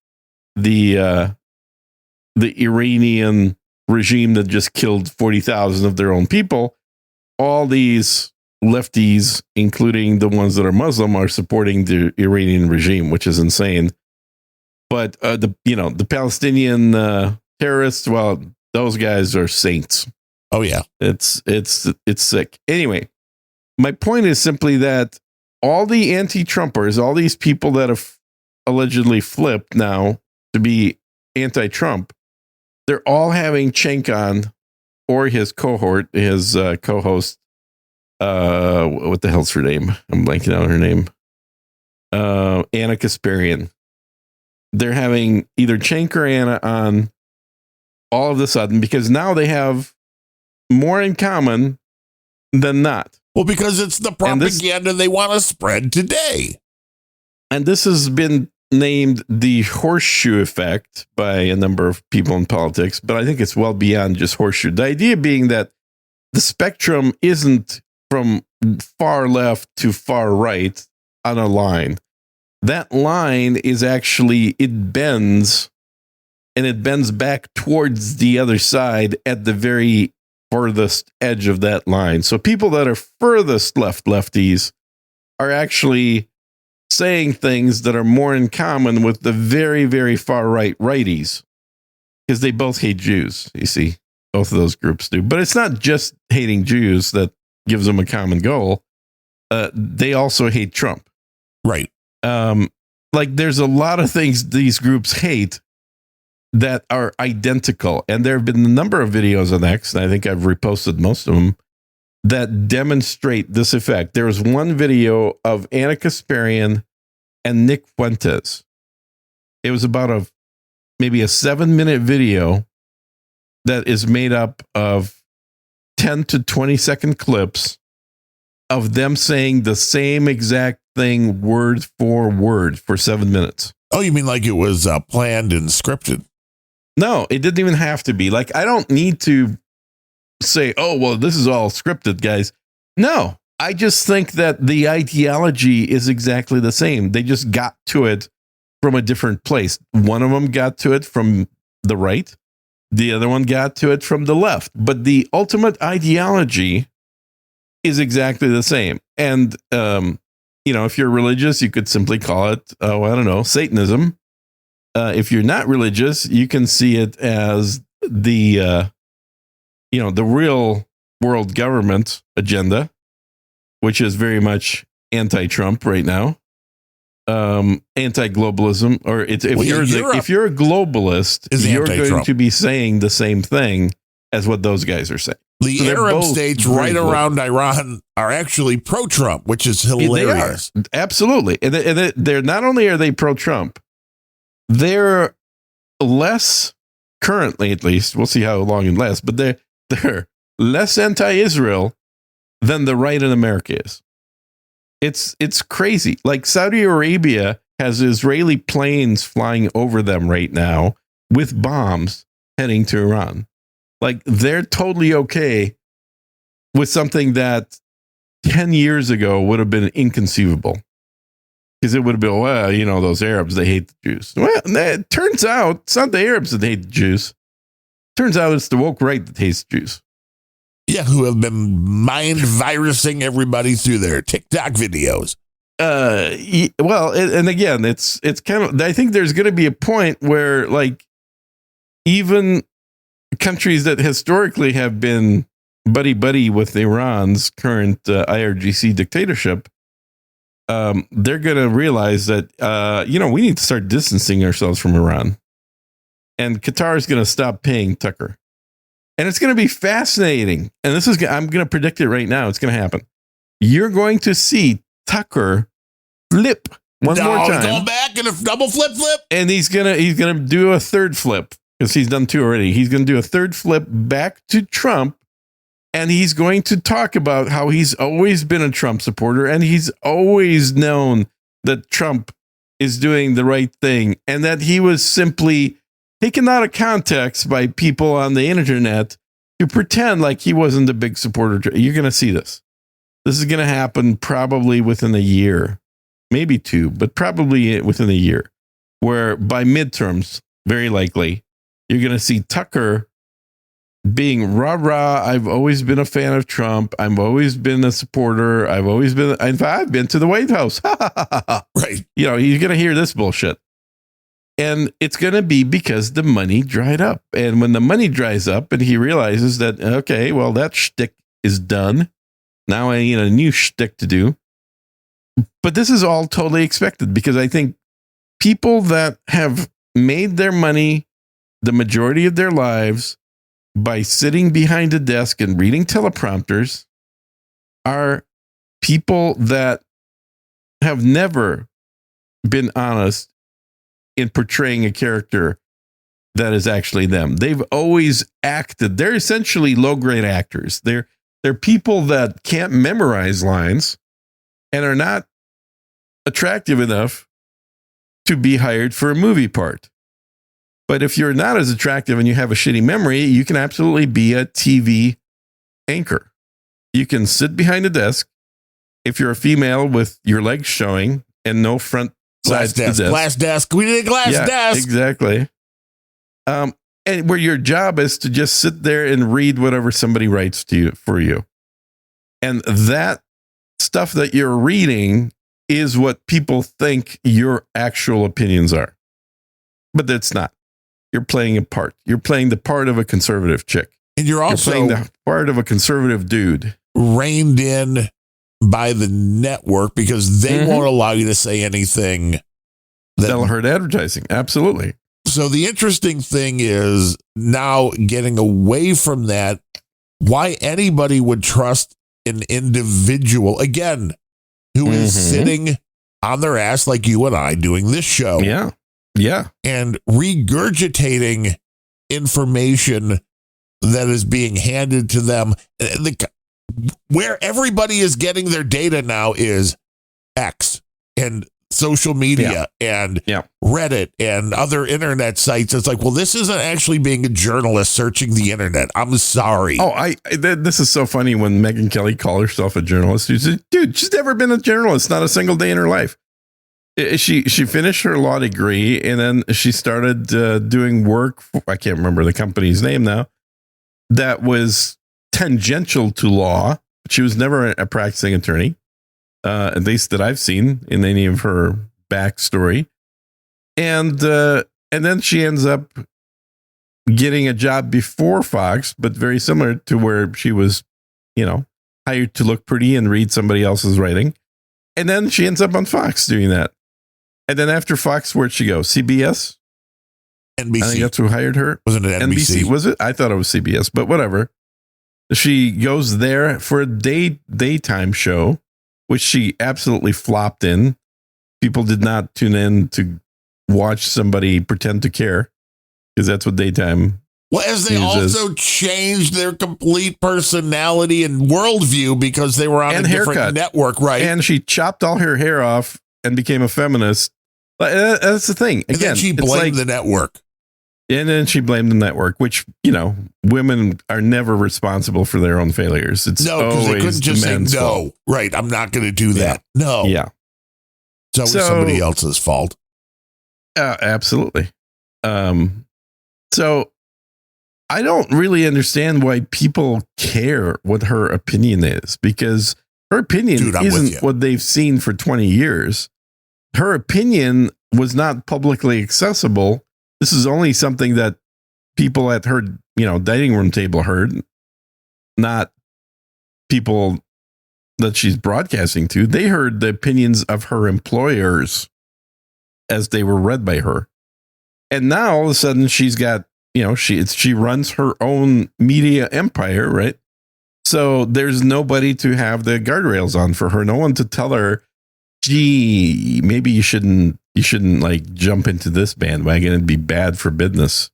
the Iranian regime that just killed 40,000 of their own people. All these lefties, including the ones that are Muslim, are supporting the Iranian regime, which is insane. But the Palestinian terrorists, well, those guys are saints. Oh yeah, it's sick. Anyway, my point is simply that all the anti-Trumpers, all these people that have allegedly flipped now to be anti-Trump, they're all having Cenk on, or his cohort, his co-host. What the hell's her name? I'm blanking out her name. Anna Kasparian. They're having either Cenk or Anna on all of a sudden because now they have more in common than not. Well, because it's the propaganda they want to spread today. And this has been named the horseshoe effect by a number of people in politics, but I think it's well beyond just horseshoe. The idea being that the spectrum isn't from far left to far right on a line. That line is actually, it bends, and it bends back towards the other side at the very furthest edge of that line. So people that are furthest lefties are actually saying things that are more in common with the very, very far righties, because they both hate Jews. You see, both of those groups do. But it's not just hating Jews that gives them a common goal. They also hate Trump. Right. Like there's a lot of things these groups hate that are identical. And there have been a number of videos on X, and I think I've reposted most of them, that demonstrate this effect. There was one video of Anna Kasparian and Nick Fuentes. It was about maybe a 7-minute video that is made up of 10 to 20 second clips of them saying the same exact thing word for word for 7 minutes. Oh, you mean like it was planned and scripted? No, it didn't even have to be. Like, I don't need to say, oh, well, this is all scripted, guys. No, I just think that the ideology is exactly the same. They just got to it from a different place. One of them got to it from the right. The other one got to it from the left. But the ultimate ideology is exactly the same. And, if you're religious, you could simply call it, Satanism. If you're not religious, you can see it as the real world government agenda, which is very much anti-Trump right now, anti-globalism. Or if you're a globalist, you're going to be saying the same thing as what those guys are saying. The Arab states right around Iran are actually pro-Trump, which is hilarious. They are. Absolutely. And they're not only are they pro-Trump, they're less, currently at least, we'll see how long it lasts, but they're less anti-Israel than the right in America is. It's crazy. Like Saudi Arabia has Israeli planes flying over them right now with bombs heading to Iran. Like they're totally okay with something that 10 years ago would have been inconceivable. Because it would have been, well, those Arabs, they hate the Jews. Well, it turns out it's not the Arabs that hate the Jews. Turns out it's the woke right that hates the Jews. Yeah, who have been mind virusing everybody through their TikTok videos. Well, and again, it's kind of, I think there's going to be a point where, like, even countries that historically have been buddy with Iran's current IRGC dictatorship, they're going to realize that, we need to start distancing ourselves from Iran. And Qatar is going to stop paying Tucker. And it's going to be fascinating. And I'm going to predict it right now. It's going to happen. You're going to see Tucker flip one more time. Go back and a double flip. And he's gonna do a third flip, because he's done two already. He's going to do a third flip back to Trump. And he's going to talk about how he's always been a Trump supporter, and he's always known that Trump is doing the right thing, and that he was simply taken out of context by people on the internet to pretend like he wasn't a big supporter. You're going to see this. This is going to happen probably within a year, maybe two, but probably within a year, where by midterms, very likely, you're going to see Tucker being rah-rah. I've always been a fan of Trump. I've always been a supporter. I've been to the White House. Right. You're going to hear this bullshit. And it's going to be because the money dried up. And when the money dries up and he realizes that, okay, well, that shtick is done. Now I need a new shtick to do. But this is all totally expected, because I think people that have made their money the majority of their lives by sitting behind a desk and reading teleprompters are people that have never been honest in portraying a character that is actually them. They've always acted. They're essentially low-grade actors. They're people that can't memorize lines and are not attractive enough to be hired for a movie part. But if you're not as attractive and you have a shitty memory, you can absolutely be a TV anchor. You can sit behind a desk. If you're a female with your legs showing and no front glass desk. We need a glass desk. Exactly. And where your job is to just sit there and read whatever somebody writes to you for you. And that stuff that you're reading is what people think your actual opinions are. But that's not. You're playing a part. You're playing the part of a conservative chick. And you're playing the part of a conservative dude. Reined in by the network, because they won't allow you to say anything that'll hurt advertising. Absolutely. So the interesting thing is now getting away from that, why anybody would trust an individual, again, who is sitting on their ass like you and I doing this show. Yeah. Yeah. And regurgitating information that is being handed to them. Where everybody is getting their data now is X and social media and Reddit and other internet sites. It's like, well, this isn't actually being a journalist searching the internet. I'm sorry. Oh, this is so funny when Megyn Kelly called herself a journalist. She said, dude, she's never been a journalist, not a single day in her life. She finished her law degree, and then she started doing work. I can't remember the company's name now. That was tangential to law. She was never a practicing attorney, at least that I've seen in any of her backstory. And then she ends up getting a job before Fox, but very similar to where she was, hired to look pretty and read somebody else's writing. And then she ends up on Fox doing that. And then after Fox, where'd she go? CBS? NBC. I think that's who hired her. Wasn't it NBC? Was it? I thought it was CBS, but whatever. She goes there for a daytime show, which she absolutely flopped in. People did not tune in to watch somebody pretend to care, because that's what daytime. Well, as they also changed their complete personality and worldview because they were on a different network, right? And she chopped all her hair off and became a feminist. That's the thing. Again, and then she blamed the network. And then she blamed the network, which, women are never responsible for their own failures. It's No, because they always couldn't just the say, men's no, fault. right, I'm not going to do that. No. Yeah. It's always somebody else's fault. Absolutely. So I don't really understand why people care what her opinion is, because her opinion isn't what they've seen for 20 years. Her opinion was not publicly accessible. This is only something that people at her, dining room table heard, not people that she's broadcasting to. They heard the opinions of her employers as they were read by her. And now all of a sudden she's got, she runs her own media empire, right? So there's nobody to have the guardrails on for her. No one to tell her, gee, maybe you shouldn't like jump into this bandwagon. It'd be bad for business.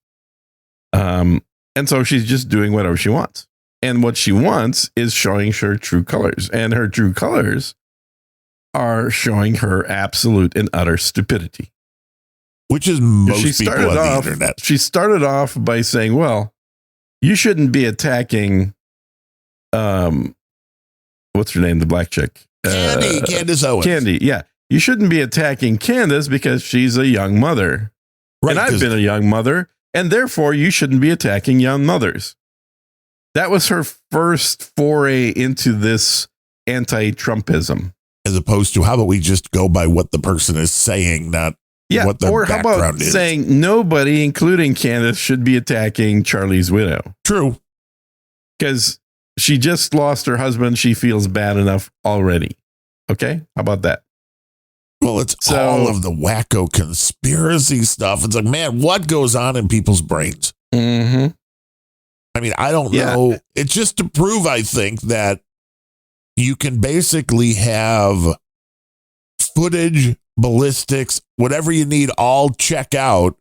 And so she's just doing whatever she wants. And what she wants is showing her true colors. And her true colors are showing her absolute and utter stupidity. Which is most people on the internet. She started off by saying, well, you shouldn't be attacking, what's her name? The black chick. Candace Owens. Candy, yeah. You shouldn't be attacking Candace because she's a young mother. Right, and I've been a young mother, and therefore you shouldn't be attacking young mothers. That was her first foray into this anti-Trumpism. As opposed to, how about we just go by what the person is saying, not what their background is. Or how about saying nobody, including Candace, should be attacking Charlie's widow? True. Because she just lost her husband. She feels bad enough already. Okay? How about that? Well, it's all of the wacko conspiracy stuff. It's like, man, what goes on in people's brains? Mm-hmm. I mean, I don't know. It's just to prove, I think, that you can basically have footage, ballistics, whatever you need, all check out.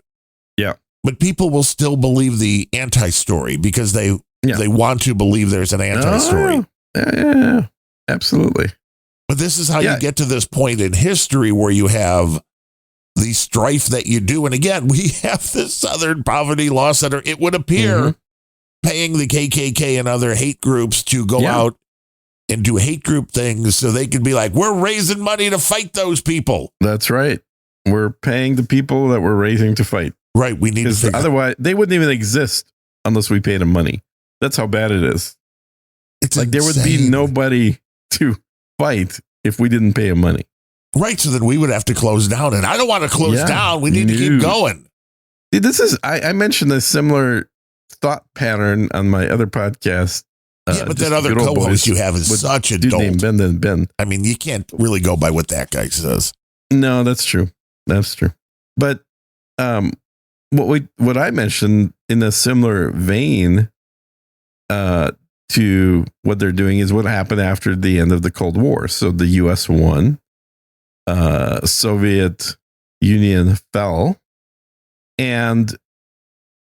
Yeah. But people will still believe the anti-story because they want to believe there's an anti-story. Yeah, absolutely. But this is how you get to this point in history where you have the strife that you do. And again, we have the Southern Poverty Law Center, it would appear, paying the KKK and other hate groups to go out and do hate group things so they could be like, we're raising money to fight those people. That's right. We're paying the people that we're raising to fight. Right. We need to otherwise they wouldn't even exist unless we paid them money. That's how bad it is. It's like insane. There would be nobody to fight if we didn't pay them money. Right. So then we would have to close down, and I don't want to close down. We need to keep going. See, this is, I mentioned a similar thought pattern on my other podcast. But that other co-host you have is such a dolt. Named Ben. I mean, you can't really go by what that guy says. No, that's true. That's true. But what I mentioned in a similar vein to what they're doing is what happened after the end of the Cold War. So the U.S. won, Soviet Union fell, and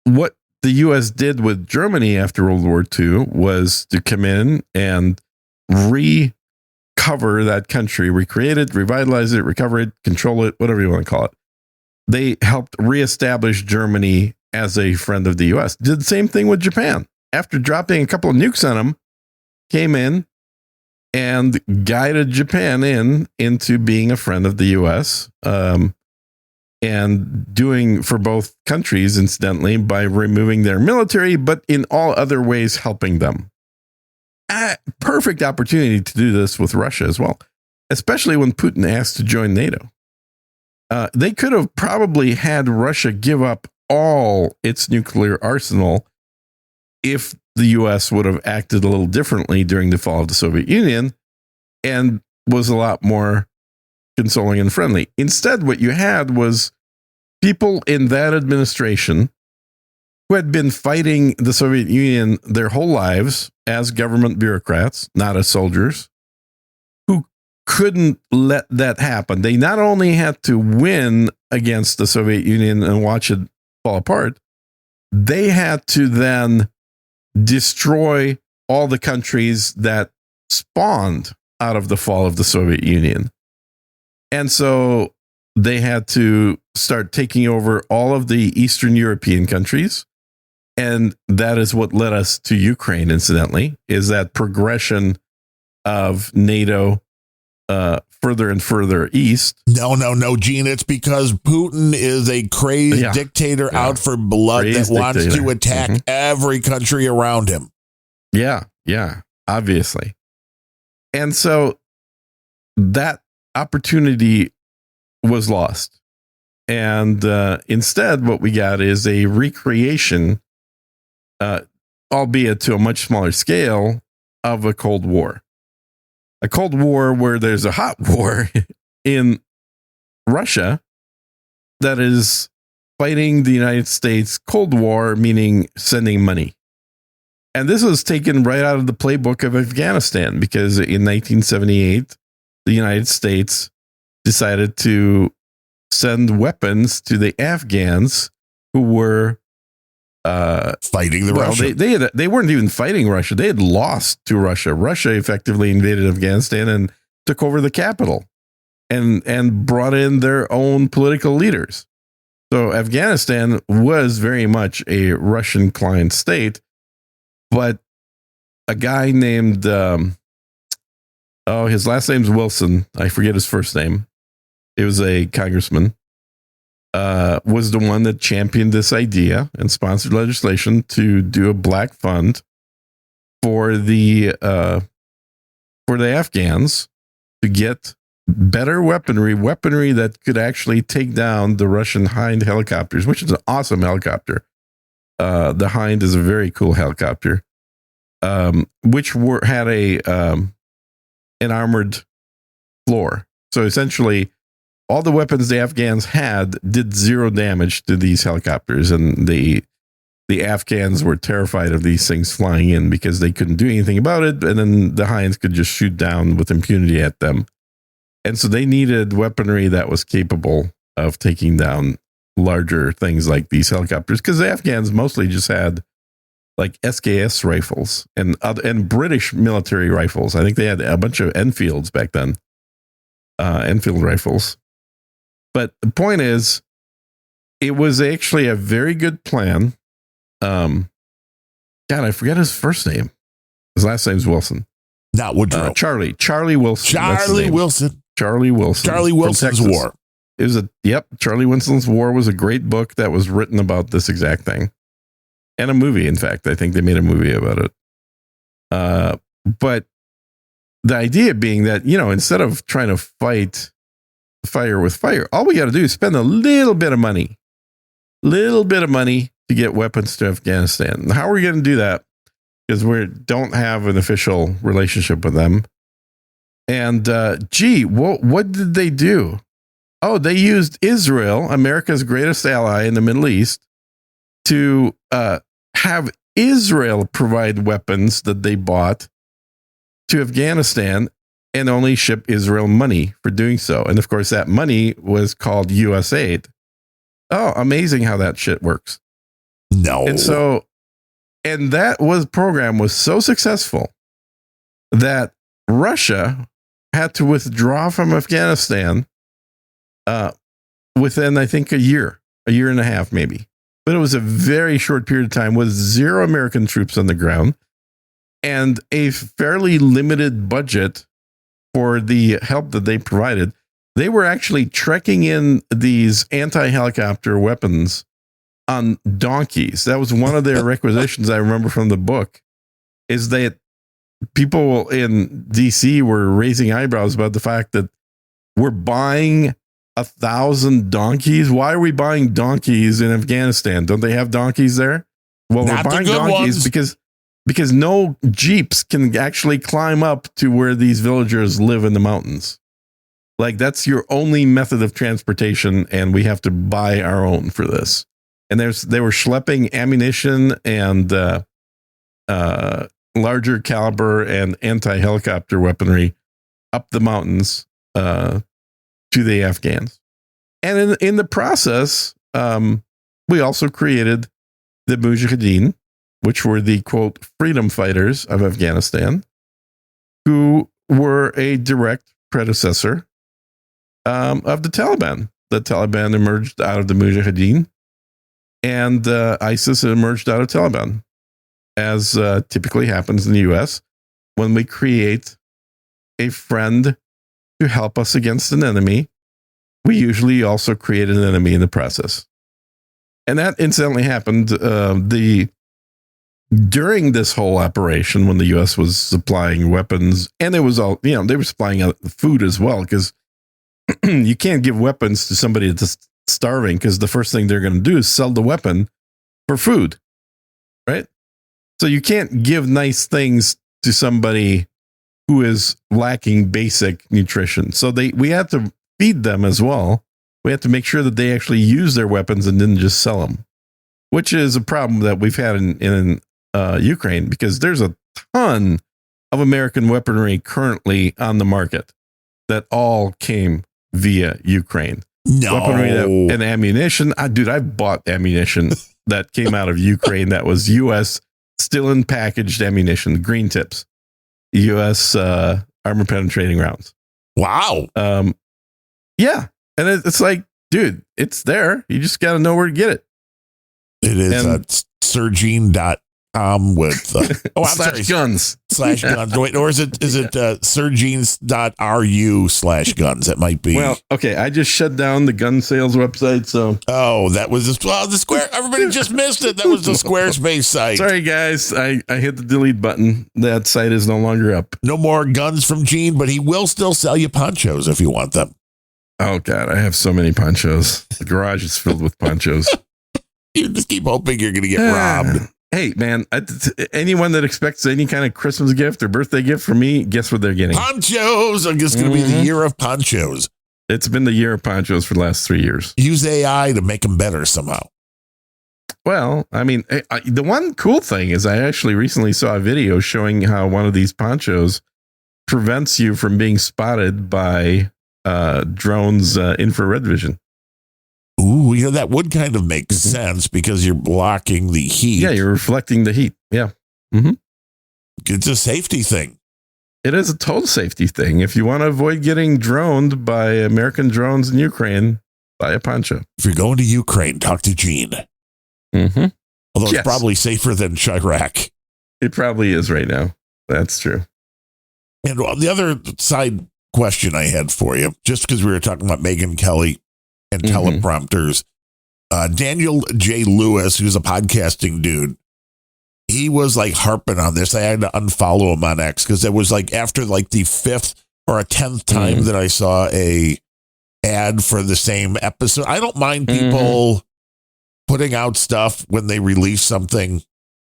what the U.S. did with Germany after World War II was to come in and recover that country, recreate it, revitalize it, recover it, control it, whatever you want to call it. They helped reestablish Germany as a friend of the U.S. Did the same thing with Japan. After dropping a couple of nukes on them, came in and guided Japan into being a friend of the U.S., and doing for both countries, incidentally, by removing their military, but in all other ways helping them. Perfect opportunity to do this with Russia as well, especially when Putin asked to join NATO. They could have probably had Russia give up all its nuclear arsenal if the U.S. would have acted a little differently during the fall of the Soviet Union and was a lot more consoling and friendly. Instead, what you had was people in that administration who had been fighting the Soviet Union their whole lives as government bureaucrats, not as soldiers, who couldn't let that happen. They not only had to win against the Soviet Union and watch it fall apart, they had to then destroy all the countries that spawned out of the fall of the Soviet Union. And so they had to start taking over all of the Eastern European countries. And that is what led us to Ukraine, incidentally, is that progression of NATO further and further east. No, Gene. It's because Putin is a crazed dictator out for blood that wants to attack every country around him. Yeah, obviously. And so that opportunity was lost. And instead, what we got is a recreation, albeit to a much smaller scale, of a Cold War. A Cold War where there's a hot war in Russia that is fighting the United States. Cold War, meaning sending money. And this was taken right out of the playbook of Afghanistan, because in 1978, the United States decided to send weapons to the Afghans who were fighting the Russia. They weren't even fighting Russia. They had lost to Russia. Russia effectively invaded Afghanistan and took over the capital and brought in their own political leaders. So Afghanistan was very much a Russian client state, but a guy named, his last name's Wilson. I forget his first name. It was a congressman. Was the one that championed this idea and sponsored legislation to do a black fund for the Afghans to get better weaponry that could actually take down the Russian Hind helicopters, which is an awesome helicopter. The Hind is a very cool helicopter, which had an armored floor. So essentially, all the weapons the Afghans had did zero damage to these helicopters, and the Afghans were terrified of these things flying in because they couldn't do anything about it, and then the Hinds could just shoot down with impunity at them. And so they needed weaponry that was capable of taking down larger things like these helicopters, because the Afghans mostly just had like SKS rifles and British military rifles. I think they had a bunch of Enfields back then, Enfield rifles. But the point is, it was actually a very good plan. God, I forget his first name. His last name's Wilson. Not Woodrow. Charlie Wilson. Charlie Wilson. Charlie Wilson's War. It was Charlie Wilson's War was a great book that was written about this exact thing. And a movie, in fact. I think they made a movie about it. But the idea being that, instead of trying to fight fire with fire, all we got to do is spend a little bit of money to get weapons to Afghanistan. How are we going to do that? Because we don't have an official relationship with them. And what did they do? Oh, they used Israel, America's greatest ally in the Middle East, to have Israel provide weapons that they bought to Afghanistan, and only ship Israel money for doing so. And of course, that money was called US aid. Oh, amazing how that shit works. No. And that program was so successful that Russia had to withdraw from Afghanistan within, I think, a year and a half, maybe. But it was a very short period of time with 0 American troops on the ground and a fairly limited budget for the help that they provided. They were actually trekking in these anti-helicopter weapons on donkeys. That was one of their requisitions, I remember from the book, is that people in DC were raising eyebrows about the fact that we're buying 1,000 donkeys. Why are we buying donkeys in Afghanistan? Don't they have donkeys there? Well, we're buying donkeys because no jeeps can actually climb up to where these villagers live in the mountains. Like, that's your only method of transportation, and we have to buy our own for this. And they were schlepping ammunition and larger caliber and anti-helicopter weaponry up the mountains to the Afghans. And in the process, we also created the Mujahideen, which were the, quote, freedom fighters of Afghanistan, who were a direct predecessor of the Taliban. the Taliban emerged out of the Mujahideen, and ISIS emerged out of Taliban, as typically happens in the U.S. when we create a friend to help us against an enemy. We usually also create an enemy in the process. And that incidentally happened during this whole operation when the U.S. was supplying weapons, and it was all, they were supplying food as well, because you can't give weapons to somebody that's starving, because the first thing they're going to do is sell the weapon for food, right? So you can't give nice things to somebody who is lacking basic nutrition. So we had to feed them as well. We had to make sure that they actually use their weapons and didn't just sell them, which is a problem that we've had in Ukraine, because there's a ton of American weaponry currently on the market that all came via Ukraine. No. Weaponry and ammunition. I've bought ammunition that came out of Ukraine that was U.S. still in packaged ammunition, green tips, U.S. armor penetrating rounds. Wow. Yeah. And it's like, dude, it's there. You just got to know where to get it. It is surgene.com with I'm sorry, guns. /guns. Wait, or is it surgenes.ru/guns? That might be. Well, okay. I just shut down the gun sales website. So that was the Square. Everybody just missed it. That was the Squarespace site. Sorry, guys. I hit the delete button. That site is no longer up. No more guns from Gene, but he will still sell you ponchos if you want them. Oh God, I have so many ponchos. The garage is filled with ponchos. You just keep hoping you're going to get robbed. Hey, man, anyone that expects any kind of Christmas gift or birthday gift from me, guess what they're getting? Ponchos. I guess it's going to be the year of ponchos. It's been the year of ponchos for the last 3 years. Use AI to make them better somehow. Well, I mean, the one cool thing is I actually recently saw a video showing how one of these ponchos prevents you from being spotted by drones' infrared vision. Ooh, that would kind of make sense because you're blocking the heat. Yeah, you're reflecting the heat. Yeah. It's a safety thing. It is a total safety thing. If you want to avoid getting droned by American drones in Ukraine, buy a poncho. If you're going to Ukraine, talk to Gene. Although it's probably safer than Chirac. It probably is right now. That's true. And the other side question I had for you, just because we were talking about Megyn Kelly and teleprompters, Daniel J. Lewis, who's a podcasting dude, he was like harping on this. I had to unfollow him on X because it was like after like the 5th or a 10th time that I saw a ad for the same episode. I don't mind people putting out stuff when they release something.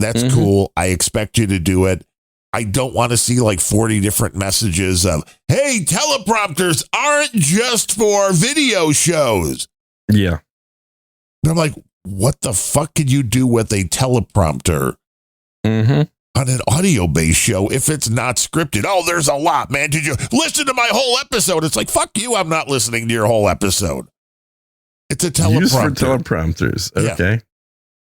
That's cool. I expect you to do it. I don't want to see like 40 different messages of, hey, teleprompters aren't just for video shows. Yeah. And I'm like, what the fuck could you do with a teleprompter on an audio-based show if it's not scripted? Oh, there's a lot, man. Did you listen to my whole episode? It's like, fuck you, I'm not listening to your whole episode. It's a teleprompter. Used for teleprompters. Okay. Yeah.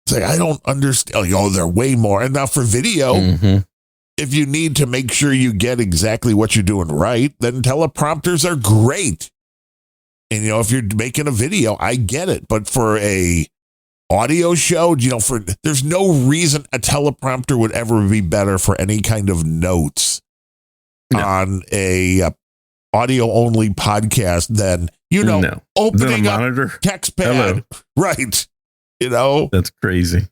It's like, I don't understand. Oh, they're way more. And now for video, if you need to make sure you get exactly what you're doing right, then teleprompters are great. And, if you're making a video, I get it. But for a audio show, there's no reason a teleprompter would ever be better for any kind of notes on a audio only podcast than, opening up text pad. Right. That's crazy.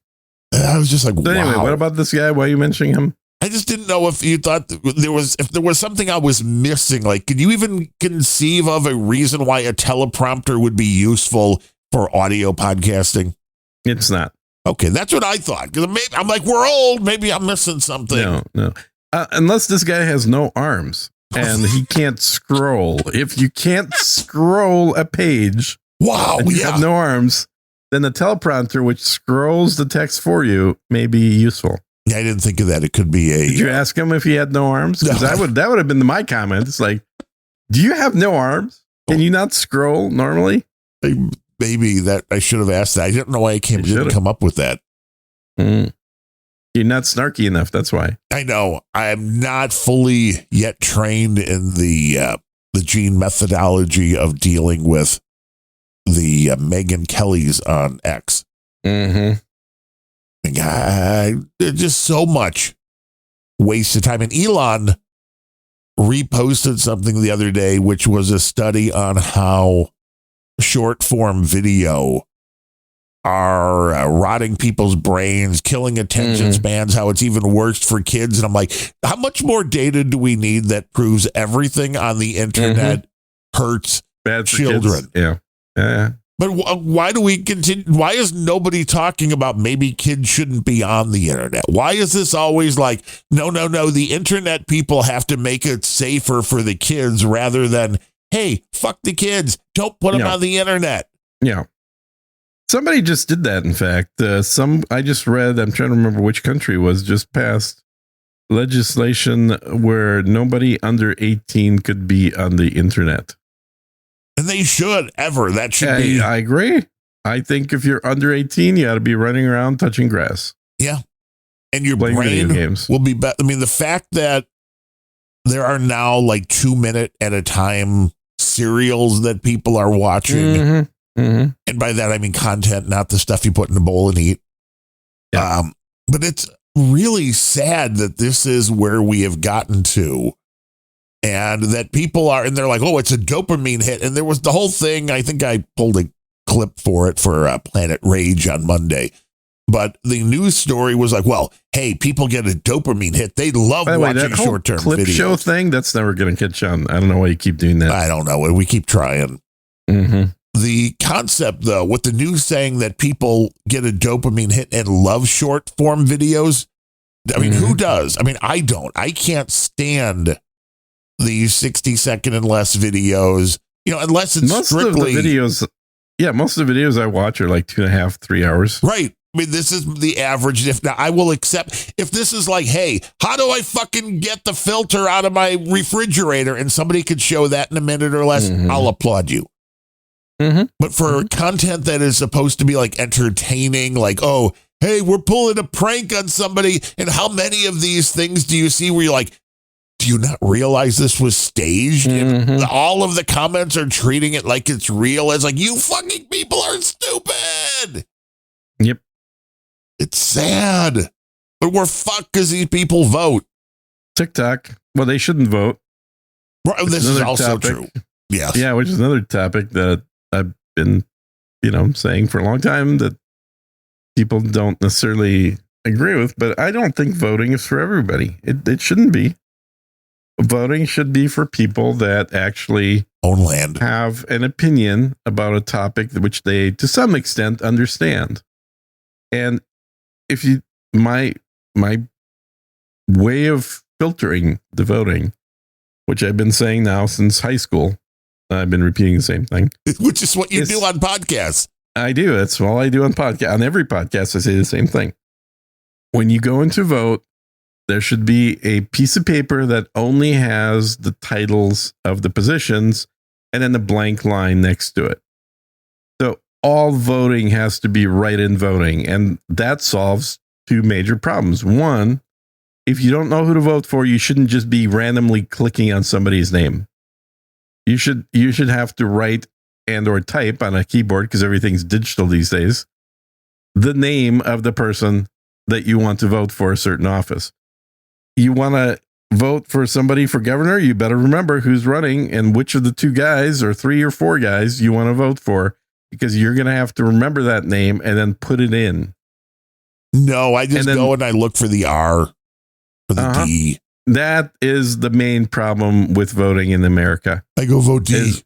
I was just like, so anyway, what about this guy? Why are you mentioning him? I just didn't know if you thought there was something I was missing. Like, could you even conceive of a reason why a teleprompter would be useful for audio podcasting? It's not. Okay, that's what I thought. Because I'm like, we're old. Maybe I'm missing something. No. Unless this guy has no arms and he can't scroll. If you can't scroll a page, and you have no arms, then the teleprompter, which scrolls the text for you, may be useful. Yeah, I didn't think of that. It could be Did you ask him if he had no arms? Because that would have been my comment. It's like, do you have no arms? Can you not scroll normally? Maybe that I should have asked that. I didn't know why I didn't come up with that. You're not snarky enough. That's why. I know. I'm not fully yet trained in the Gene methodology of dealing with the Megyn Kelly's on X. Mm-hmm. There's just so much waste of time. And Elon reposted something the other day, which was a study on how short form video are rotting people's brains, killing attention spans, how it's even worse for kids. And I'm like, how much more data do we need that proves everything on the internet hurts Bad for children? Kids. Yeah. But why do we continue? Why is nobody talking about maybe kids shouldn't be on the internet? Why is this always like, no, the internet people have to make it safer for the kids rather than, hey, fuck the kids, don't put them on the internet. Yeah. Somebody just did that. In fact, I just read, I'm trying to remember which country was just passed legislation where nobody under 18 could be on the internet. And they should ever. That should be. I agree. I think if you're under 18, you ought to be running around touching grass. Yeah. And your Playing brain video games. will be better. I mean, the fact that there are now like 2 minute at a time serials that people are watching. And by that, I mean content, not the stuff you put in a bowl and eat. Yeah. But it's really sad that this is where we have gotten to. And that people are, and they're like, oh, it's a dopamine hit. And there was the whole thing. I think I pulled a clip for it for Planet Rage on Monday. But the news story was like, well, hey, people get a dopamine hit. They love watching short-term clip videos. show thing, that's never going to catch on. I don't know why you keep doing that. I don't know. We keep trying. The concept, though, with the news saying that people get a dopamine hit and love short-form videos, I mean, who does? I mean, I don't. I can't stand these 60-second and less videos, unless it's most strictly of the videos. Yeah, most of the videos I watch are like 2.5, 3 hours. Right. I mean, this is the average. If now I will accept if this is like, hey, how do I fucking get the filter out of my refrigerator? And somebody could show that in a minute or less, I'll applaud you. But for content that is supposed to be like entertaining, like, oh, hey, we're pulling a prank on somebody. And how many of these things do you see where you're like, do you not realize this was staged? And all of the comments are treating it like it's real. It's like, you fucking people are stupid. Yep. It's sad. But we're fucked because these people vote. TikTok. Well, they shouldn't vote. Right, this is also true. Yes. Yeah, which is another topic that I've been, saying for a long time that people don't necessarily agree with, but I don't think voting is for everybody. It shouldn't be. Voting should be for people that actually own land, have an opinion about a topic which they, to some extent, understand. And if you, my way of filtering the voting, which I've been saying now since high school, I've been repeating the same thing, which is what you do on podcasts. I do. That's all I do on podcast. On every podcast, I say the same thing. When you go in to vote, there should be a piece of paper that only has the titles of the positions and then the blank line next to it. So all voting has to be write-in voting, and that solves two major problems. One, if you don't know who to vote for, you shouldn't just be randomly clicking on somebody's name. You should have to write and or type on a keyboard, because everything's digital these days, the name of the person that you want to vote for a certain office. You want to vote for somebody for governor, you better remember who's running and which of the two guys or 3 or 4 guys you want to vote for, because you're going to have to remember that name and then put it in. No, I just go and I look for the R, for the D. That is the main problem with voting in America. I go vote D.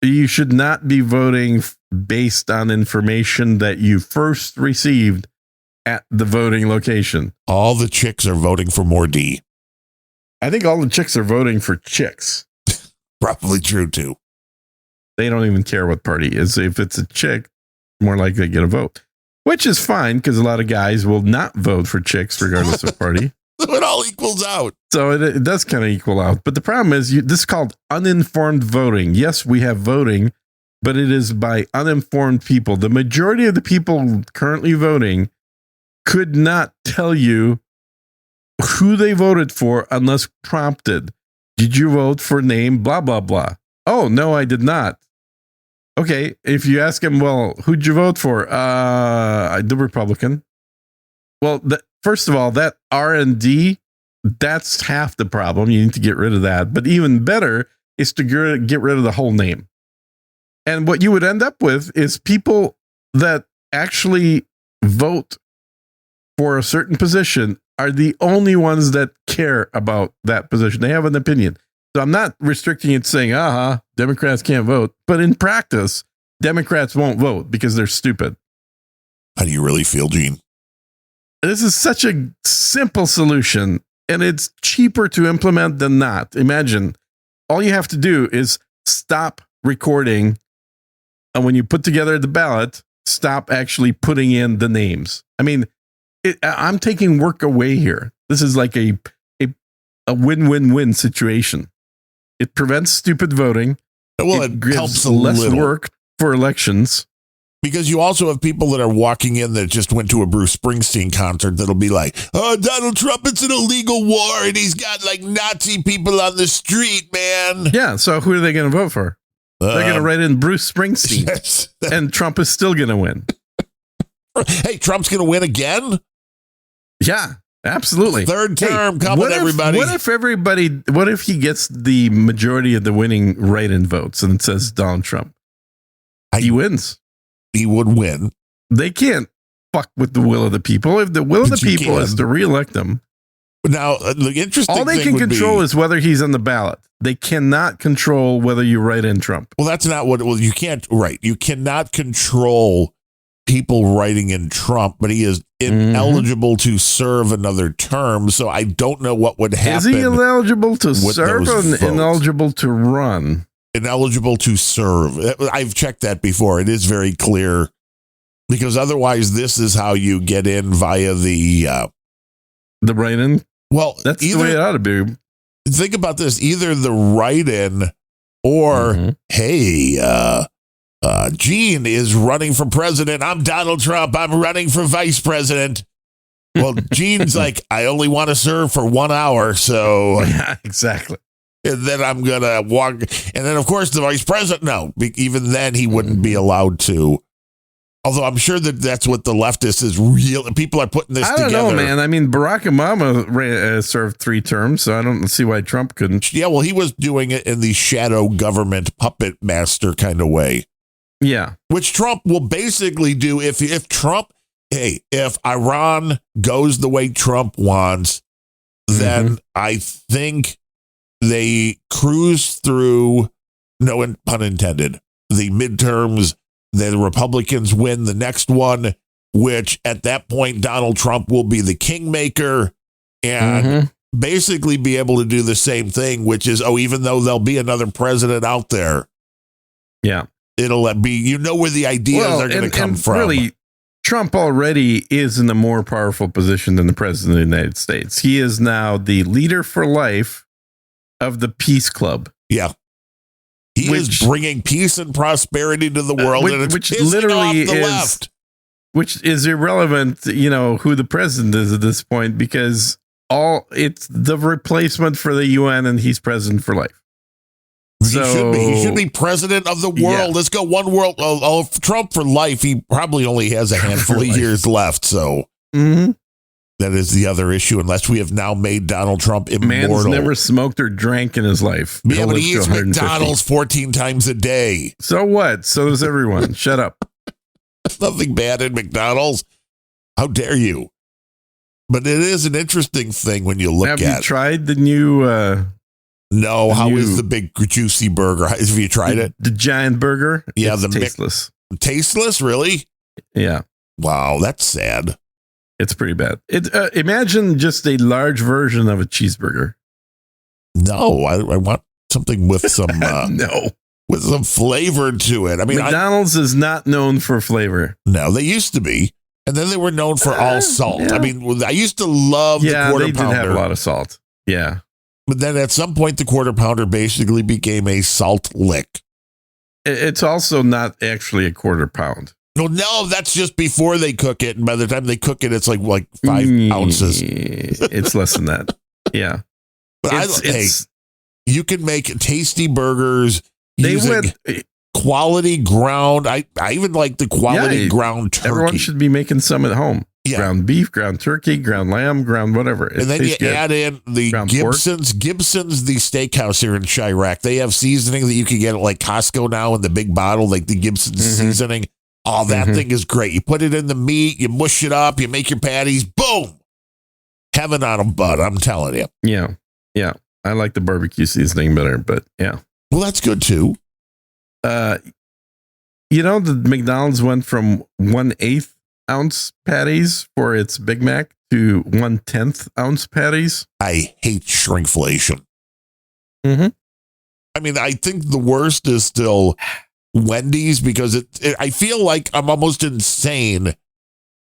You should not be voting based on information that you first received at the voting location. All the chicks are voting for more D. I think all the chicks are voting for chicks. Probably true, too. They don't even care what party is. If it's a chick, more likely to get a vote, which is fine, because a lot of guys will not vote for chicks regardless of party. So it all equals out. So it does kind of equal out. But the problem is, this is called uninformed voting. Yes, we have voting, but it is by uninformed people. The majority of the people currently voting could not tell you who they voted for unless prompted. Did you vote for name blah, blah, blah? Oh, no, I did not. Okay, if you ask him, well, who'd you vote for? The Republican. Well, first of all, that R&D, that's half the problem. You need to get rid of that. But even better is to get rid of the whole name. And what you would end up with is people that actually vote for a certain position are the only ones that care about that position. They have an opinion. So I'm not restricting it saying, Democrats can't vote. But in practice, Democrats won't vote because they're stupid. How do you really feel, Gene? This is such a simple solution, and it's cheaper to implement than not. Imagine, all you have to do is stop recording, and when you put together the ballot, stop actually putting in the names. I mean, I'm taking work away here. This is like a win-win-win situation. It prevents stupid voting. Well, it gives helps a less little. work for elections. Because you also have people that are walking in that just went to a Bruce Springsteen concert that'll be like, oh, Donald Trump, it's an illegal war, and he's got like Nazi people on the street, man. Yeah, so who are they going to vote for? They're going to write in Bruce Springsteen, Yes. and Trump is still going to win. Hey, Trump's going to win again? Yeah, absolutely. Third term coming, everybody. What if he gets the majority of the winning write-in votes and it says Donald Trump? He wins. He would win. They can't fuck with the will of the people. If the will of the people is to reelect them. Now, the interesting all they can control is whether he's on the ballot. They cannot control whether you write in Trump. Well, that's not what, you can't, right. You cannot control people writing in Trump, but he is ineligible to serve another term. So I don't know what would happen. Is he ineligible to serve or ineligible to run? Ineligible to serve. I've checked that before. It is very clear because otherwise this is how you get in via the write-in. Well, that's the way it ought to be. Think about this: either the write-in or hey, Gene is running for president. I'm Donald Trump. I'm running for vice president. Well, Gene's like, I only want to serve for 1 hour, so yeah, exactly. And then I'm going to walk. And then, of course, the vice president, no, even then he wouldn't be allowed to. Although I'm sure that that's what the leftists is real. People are putting this together. I don't know, man. I mean, Barack Obama served 3 terms, so I don't see why Trump couldn't. Yeah, well, he was doing it in the shadow government puppet master kind of way. Yeah. Which Trump will basically do if Iran goes the way Trump wants, then I think they cruise through, no pun intended, the midterms. The Republicans win the next one, which at that point, Donald Trump will be the kingmaker and basically be able to do the same thing, which is, even though there'll be another president out there. Yeah. It'll be, where the ideas are going to come from. Really, Trump already is in a more powerful position than the president of the United States. He is now the leader for life of the Peace Club. Yeah. He is bringing peace and prosperity to the world, which literally is which is irrelevant, who the president is at this point, because it's the replacement for the UN, and he's president for life. He should be president of the world. Yeah. Let's go one world. Trump for life. He probably only has a handful of years left. So that is the other issue, unless we have now made Donald Trump immortal. Man's never smoked or drank in his life. Yeah, but he eats McDonald's 14 times a day. So what? So does everyone. Shut up. There's nothing bad in McDonald's. How dare you? But it is an interesting thing when you look at it. Have you tried the new... No, how is the big juicy burger? Have you tried it? The giant burger? Yeah, it's tasteless. Tasteless, really? Yeah. Wow, that's sad. It's pretty bad. Imagine just a large version of a cheeseburger. No, I want something with some with some flavor to it. I mean, McDonald's is not known for flavor. No, they used to be, and then they were known for all salt. Yeah. I mean, I used to love the quarter pounder. Yeah, they did have a lot of salt. Yeah. But then at some point, the quarter pounder basically became a salt lick. It's also not actually a quarter pound. No, that's just before they cook it. And by the time they cook it, it's like 5 ounces. It's less than that. Yeah. But you can make tasty burgers using quality ground. I even like the quality ground turkey. Everyone should be making some at home. Yeah. Ground beef, ground turkey, ground lamb, ground whatever. And then you add in the ground Gibson's, the steakhouse here in Chirac. They have seasoning that you can get at like Costco now in the big bottle, like the Gibson's seasoning. Oh, that thing is great. You put it in the meat, you mush it up, you make your patties, boom. Heaven on a bud, I'm telling you. Yeah. Yeah. I like the barbecue seasoning better, but yeah. Well, that's good too. The McDonald's went from 1/8 ounce patties for its Big Mac to 1/10 ounce patties. I hate shrinkflation. Mm-hmm. I mean, I think the worst is still Wendy's because I feel like I'm almost insane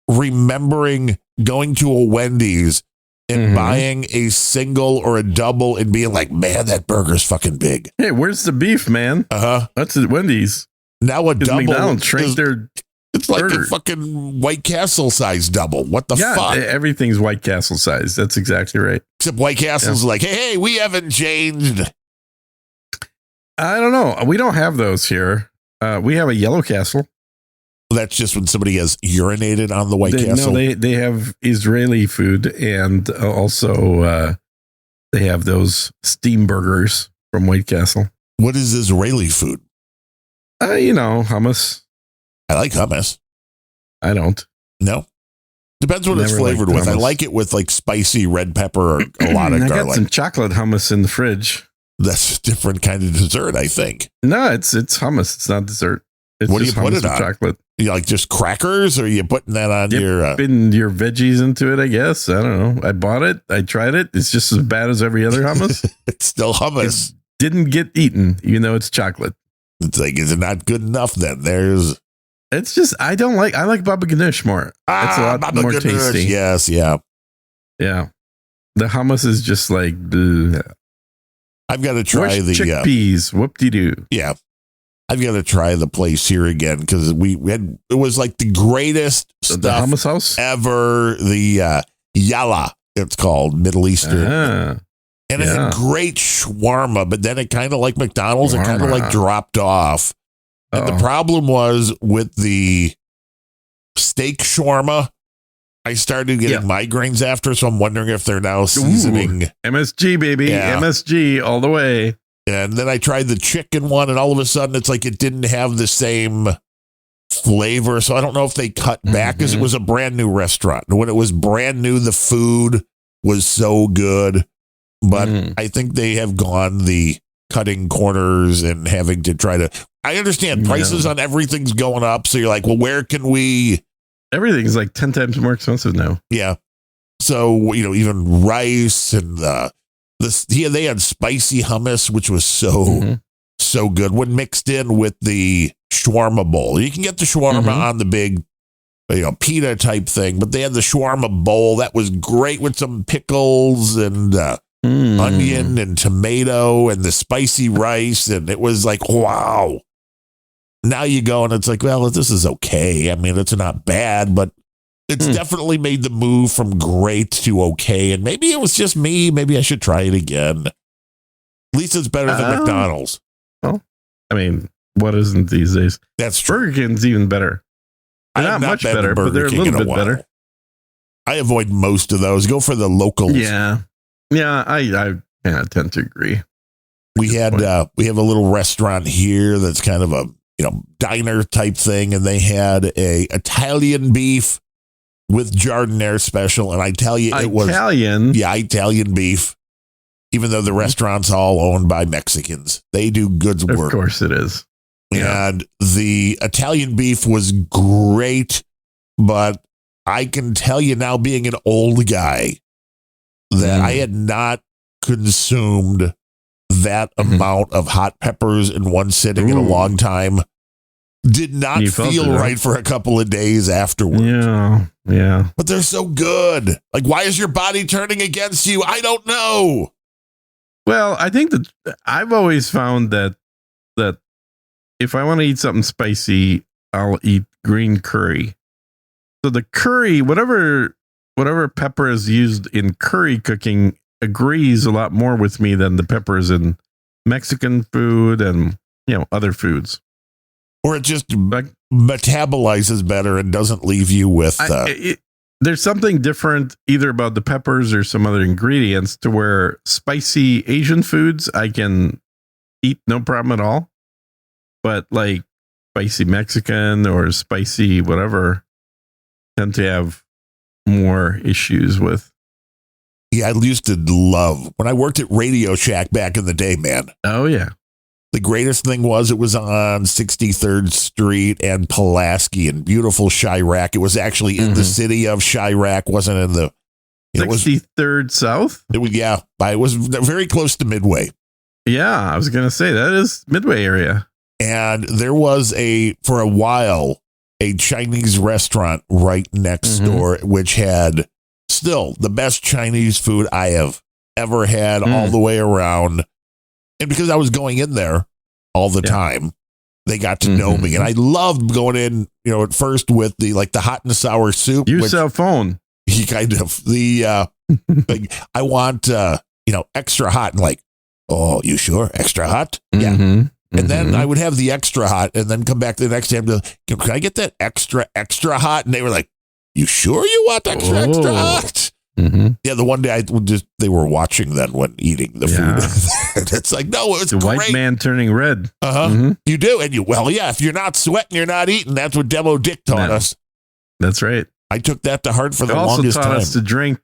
remembering going to a Wendy's and buying a single or a double and being like, man, that burger's fucking big. Hey, where's the beef, man? That's at Wendy's. Now a double McDonald's shrank their it's like burger. a fucking White Castle size double. What the fuck? Everything's White Castle size. That's exactly right. Except White Castle's like, hey, we haven't changed. I don't know. We don't have those here. We have a Yellow Castle. That's just when somebody has urinated on the White Castle. No, they have Israeli food, and also they have those steam burgers from White Castle. What is Israeli food? Hummus. I like hummus. I don't. No. Depends what it's flavored with. I like it with like spicy red pepper or a lot of I garlic. got some chocolate hummus in the fridge. That's a different kind of dessert, I think. No, it's hummus. It's not dessert. It's what do you put it on? Chocolate. You like just crackers, or are you putting that on your veggies into it? I guess. I don't know. I bought it. I tried it. It's just as bad as every other hummus. It's still hummus. It didn't get eaten, even though it's chocolate. It's like, is it not good enough? Then It's just I like Baba Ganoush more. It's a lot Baba more Ganoush. tasty. Yes, yeah. Yeah. The hummus is just like I've got to try the chickpeas. Whoop-de-doo. Yeah. I've got to try the place here again because it was like the greatest stuff the hummus house ever. The Yalla, it's called, Middle Eastern. And it had great shawarma, but then it kind of like McDonald's, it kind of like dropped off. And the problem was with the steak shawarma, I started getting migraines after, so I'm wondering if they're now seasoning. MSG, baby. Yeah. MSG all the way. And then I tried the chicken one, and all of a sudden it's like it didn't have the same flavor. So I don't know if they cut back because it was a brand new restaurant. And when it was brand new, the food was so good. But I think they have gone the cutting corners and having to try to. I understand prices on everything's going up. So you're like, well, where can we? Everything's like 10 times more expensive now. Yeah. So, even rice and they had spicy hummus, which was so good when mixed in with the shawarma bowl. You can get the shawarma on the big, pita type thing, but they had the shawarma bowl that was great with some pickles and onion and tomato and the spicy rice. And it was like, wow. Now you go and it's like, well, this is okay. I mean, it's not bad, but it's definitely made the move from great to okay. And maybe it was just me. Maybe I should try it again. At least it's better than McDonald's. Well, I mean, what isn't these days? That's true. Burger King's even better. They're not much better, but they're a little bit better. I avoid most of those. Go for the locals. Yeah. Yeah, I tend to agree. We have a little restaurant here that's kind of a diner type thing, and they had a Italian beef with Jardiniere special, and I tell you, it was Italian beef. Even though the restaurant's all owned by Mexicans, they do good work. Of course, it is. And the Italian beef was great, but I can tell you now, being an old guy, that I had not consumed that amount of hot peppers in one sitting in a long time. Did not feel right for a couple of days afterwards. Yeah. But they're so good. Like, why is your body turning against you? I don't know. Well, I think that I've always found that if I want to eat something spicy, I'll eat green curry. So the curry, whatever pepper is used in curry cooking, agrees a lot more with me than the peppers in Mexican food and other foods. Or it just Like, metabolizes better and doesn't leave you with. there's something different either about the peppers or some other ingredients to where spicy Asian foods I can eat no problem at all. But like spicy Mexican or spicy whatever tend to have more issues with. Yeah, I used to love when I worked at Radio Shack back in the day, man. Oh, yeah. The greatest thing was it was on 63rd Street and Pulaski in beautiful Chirac. It was actually in the city of Chirac, wasn't in the... 63rd South? It was very close to Midway. Yeah, I was going to say that is Midway area. And there was for a while, a Chinese restaurant right next door, which had still the best Chinese food I have ever had all the way around. And because I was going in there all the time, they got to know me. And I loved going in, at first with the hot and sour soup. You sell phone. He kind of, I want, extra hot. And oh, you sure? Extra hot? Yeah. And then I would have the extra hot and then come back the next day and be like, can I get that extra hot? And they were like, you sure you want extra hot? Yeah, the one day they were watching then when eating the food. It's like, no, it's the great. White man turning red. You do. And if you're not sweating, you're not eating. That's what Demo Dick taught us. That's right. I took that to heart for the also longest taught time. us to drink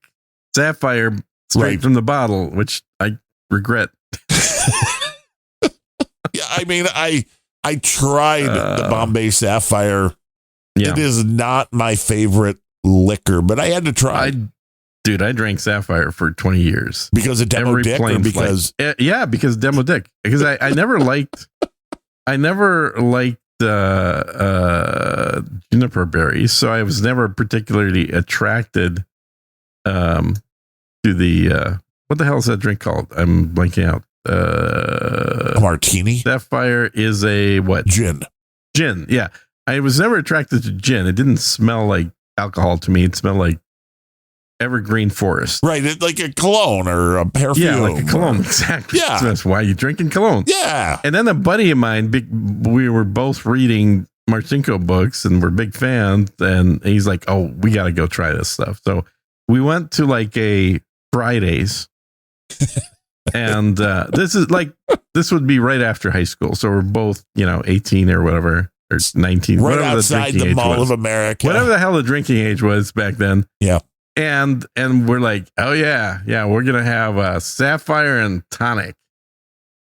Sapphire straight from the bottle, which I regret. Yeah, I mean, I tried the Bombay Sapphire. Yeah. It is not my favorite liquor, but I had to try. I drank Sapphire for 20 years. Because of Demo Dick or because... because Demo Dick. Because I never liked... juniper berries, so I was never particularly attracted to the... what the hell is that drink called? I'm blanking out. A martini? Sapphire is a what? Gin, yeah. I was never attracted to gin. It didn't smell like alcohol to me. It smelled like evergreen forest. Right, like a cologne or a perfume. Yeah, like a cologne, exactly. Yeah. That's why you're drinking cologne. Yeah. And then a buddy of mine, we were both reading Marchenko books and we're big fans. And he's like, oh, we got to go try this stuff. So we went to like a Fridays. And this would be right after high school. So we're both, 18 or whatever, or 19. Right outside the Mall of America. Whatever the hell the drinking age was back then. Yeah. And we're like, oh, yeah, we're going to have a Sapphire and tonic.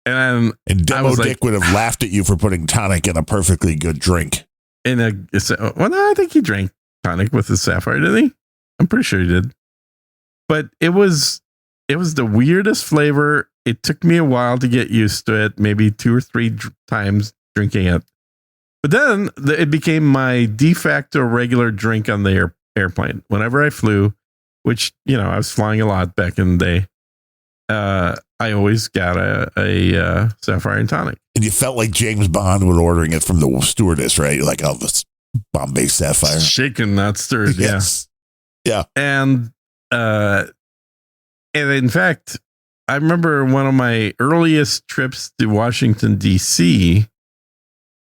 And Demo Dick would have laughed at you for putting tonic in a perfectly good drink. No, I think he drank tonic with his Sapphire, didn't he? I'm pretty sure he did. But it was the weirdest flavor. It took me a while to get used to it, maybe 2 or 3 times drinking it. But then it became my de facto regular drink on the airplane. Whenever I flew, which, I was flying a lot back in the day, I always got a Sapphire and tonic. And you felt like James Bond when ordering it from the stewardess, right? You're like, oh, this Bombay Sapphire. Shaken, not stirred, yes. Yeah. And in fact, I remember one of my earliest trips to Washington, D.C.,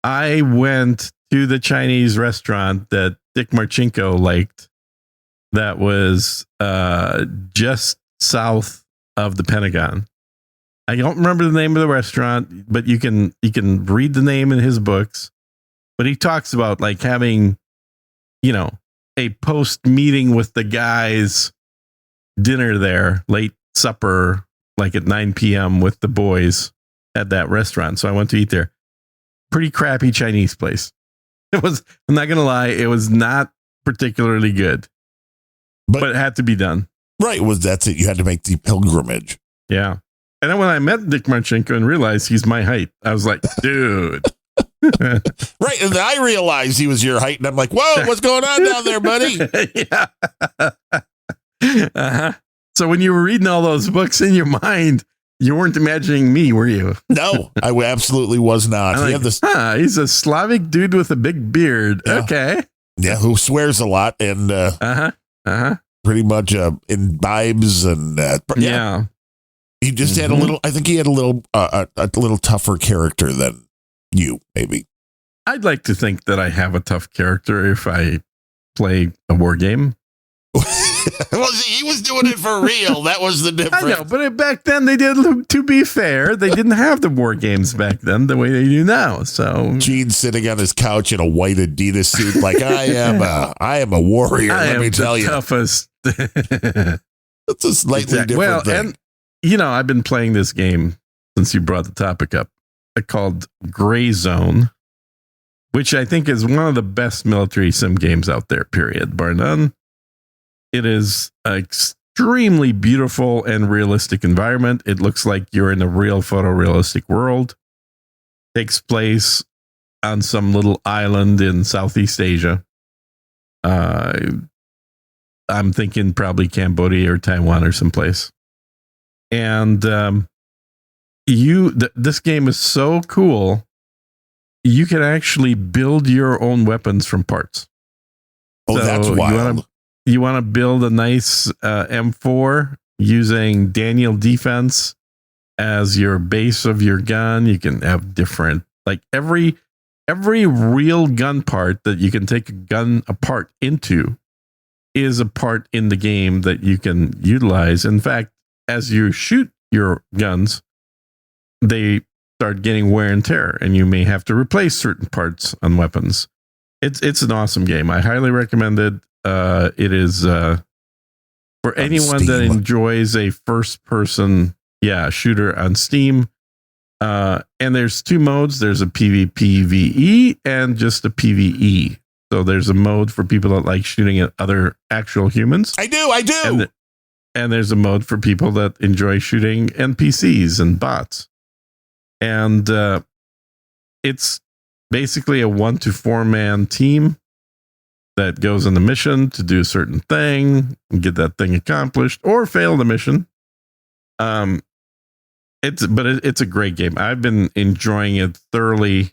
I went to the Chinese restaurant that Dick Marchenko liked that was just south of the Pentagon. I don't remember the name of the restaurant, but you can read the name in his books. But he talks about like having, a post meeting with the guys dinner there, late supper, like at 9 p.m. with the boys at that restaurant. So I went to eat there. Pretty crappy Chinese place. I'm not going to lie, it was not particularly good, but it had to be done. Right. That's it. You had to make the pilgrimage. Yeah. And then when I met Dick Marchenko and realized he's my height, I was like, dude. Right. And then I realized he was your height. And I'm like, whoa, what's going on down there, buddy? Yeah. Uh-huh. So when you were reading all those books in your mind, you weren't imagining me, were you? No, I absolutely was not. He's a Slavic dude with a big beard. Yeah. Okay. Yeah, who swears a lot and pretty much imbibes and yeah. He just had a little. I think he had a little tougher character than you, maybe. I'd like to think that I have a tough character if I play a war game. Well, he was doing it for real. That was the difference. I know, but back then they did. To be fair, they didn't have the war games back then the way they do now. So Gene's sitting on his couch in a white Adidas suit, like I am a warrior. Let me tell you, toughest. It's a slightly different thing. And I've been playing this game since you brought the topic up, called Gray Zone, which I think is one of the best military sim games out there. Period, bar none. It is an extremely beautiful and realistic environment. It looks like you're in a real photorealistic world. Takes place on some little island in Southeast Asia. I'm thinking probably Cambodia or Taiwan or someplace. And this game is so cool. You can actually build your own weapons from parts. Oh, so that's wild. You want to build a nice M4 using Daniel Defense as your base of your gun. You can have different, like every real gun part that you can take a gun apart into is a part in the game that you can utilize. In fact, as you shoot your guns, they start getting wear and tear, and you may have to replace certain parts on weapons. It's an awesome game. I highly recommend it. It is for anyone Steam. that enjoys a first-person shooter on Steam. And there's two modes. There's a PvPvE and just a PvE. So there's a mode for people that like shooting at other actual humans. I do. And there's a mode for people that enjoy shooting NPCs and bots. And it's basically a 1 to 4 man team that goes on the mission to do a certain thing and get that thing accomplished or fail the mission. It's a great game. I've been enjoying it thoroughly,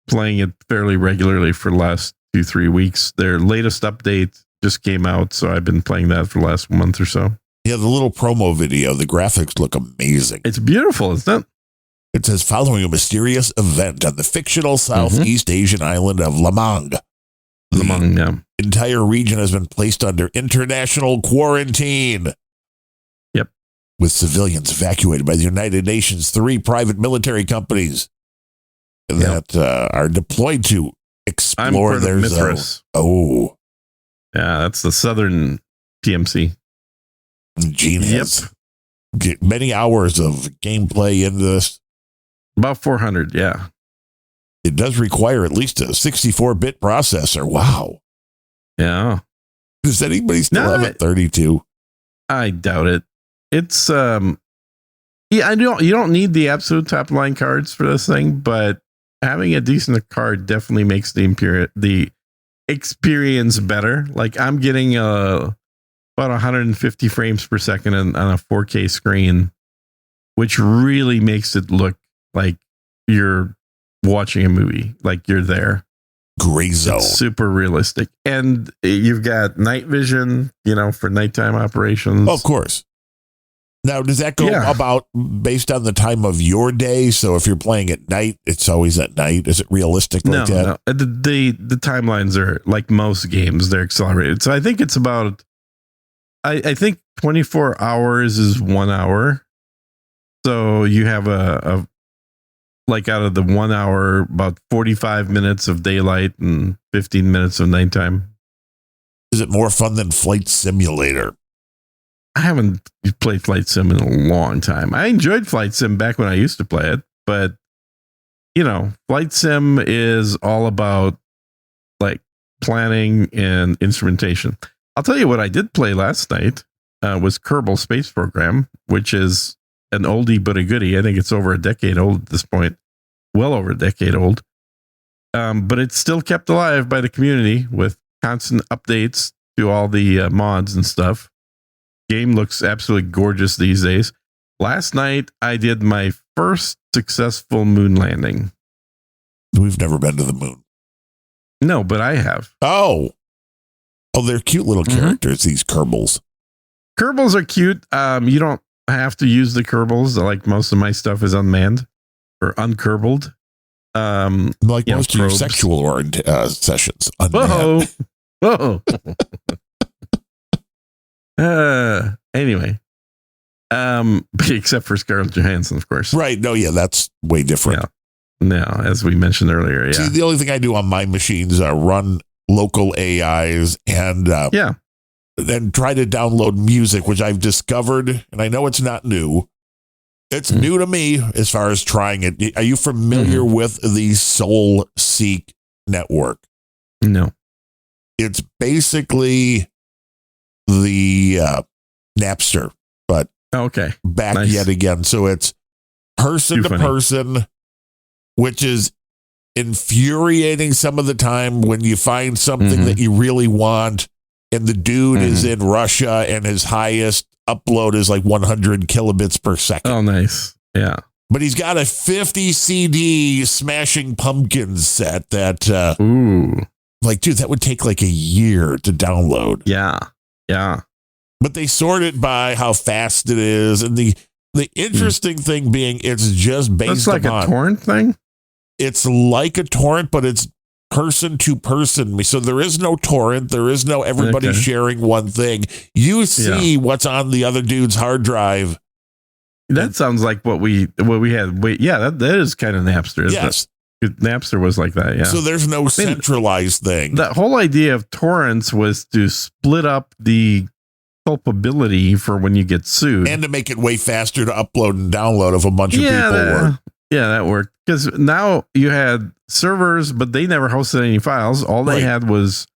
playing it fairly regularly for the last 2-3 weeks. Their latest update just came out, so I've been playing that for the last month or so. Yeah, the little promo video, the graphics look amazing. It's beautiful, isn't it? It says, following a mysterious event on the fictional Southeast Asian island of Lamang. The entire region has been placed under international quarantine. Yep. With civilians evacuated by the United Nations, 3 private military companies that are deployed to explore their zone. Oh. Yeah, that's the Southern PMC. Gene has many hours of gameplay in this. About 400, yeah. It does require at least a 64-bit processor. Wow. Yeah. Does anybody still have a 32? I doubt it. It's you don't need the absolute top line cards for this thing, but having a decent card definitely makes the experience better. Like I'm getting about 150 frames per second on a 4K screen, which really makes it look like you're watching a movie, like you're there. Gray Zone. It's super realistic. And you've got night vision, for nighttime operations. Oh, of course. Now, does that go about based on the time of your day? So if you're playing at night, it's always at night. Is it realistic like that? No. The timelines are like most games, they're accelerated. So I think it's about, I think 24 hours is 1 hour. So you have a like out of the 1 hour, about 45 minutes of daylight and 15 minutes of nighttime. Is it more fun than Flight Simulator? I haven't played Flight Sim in a long time. I enjoyed Flight Sim back when I used to play it, but Flight Sim is all about like planning and instrumentation. I'll tell you what I did play last night was Kerbal Space Program, which is an oldie but a goodie. I think it's over a decade old at this point. Well over a decade old. But it's still kept alive by the community with constant updates to all the mods and stuff. Game looks absolutely gorgeous these days. Last night, I did my first successful moon landing. We've never been to the moon. No, but I have. Oh, they're cute little characters, these Kerbals. Kerbals are cute. You don't have to use the Kerbals. Like most of my stuff is unmanned or unkerbled. Like most of your probes. sexual sessions. Whoa. Whoa. Anyway. Except for Scarlett Johansson, of course. Right. No, yeah, that's way different. Yeah. No, as we mentioned earlier. Yeah. See, the only thing I do on my machines are run local AIs and then try to download music, which I've discovered, and I know it's not new. It's new to me as far as trying it. Are you familiar with the Soul Seek network? No. It's basically the Napster, but okay. back Nice. yet again. So it's person Too to funny. person, which is infuriating some of the time when you find something that you really want and the dude is in Russia and his highest upload is like 100 kilobits per second. Oh, nice. Yeah. But he's got a 50 CD Smashing Pumpkins set that, Ooh. like, dude, that would take like a year to download. Yeah. Yeah. But they sort it by how fast it is. And the interesting thing being it's just based It's like upon a torrent thing? it's like a torrent, but it's person to person. So there is no torrent. There is no everybody sharing one thing. You see what's on the other dude's hard drive. That sounds like what we had. Wait, yeah, that is kind of Napster, isn't Yes. it? Napster was like that, yeah. So there's no centralized thing. The whole idea of torrents was to split up the culpability for when you get sued. And to make it way faster to upload and download if a bunch of people were. Yeah, that worked. Because now you had servers, but they never hosted any files. All they had was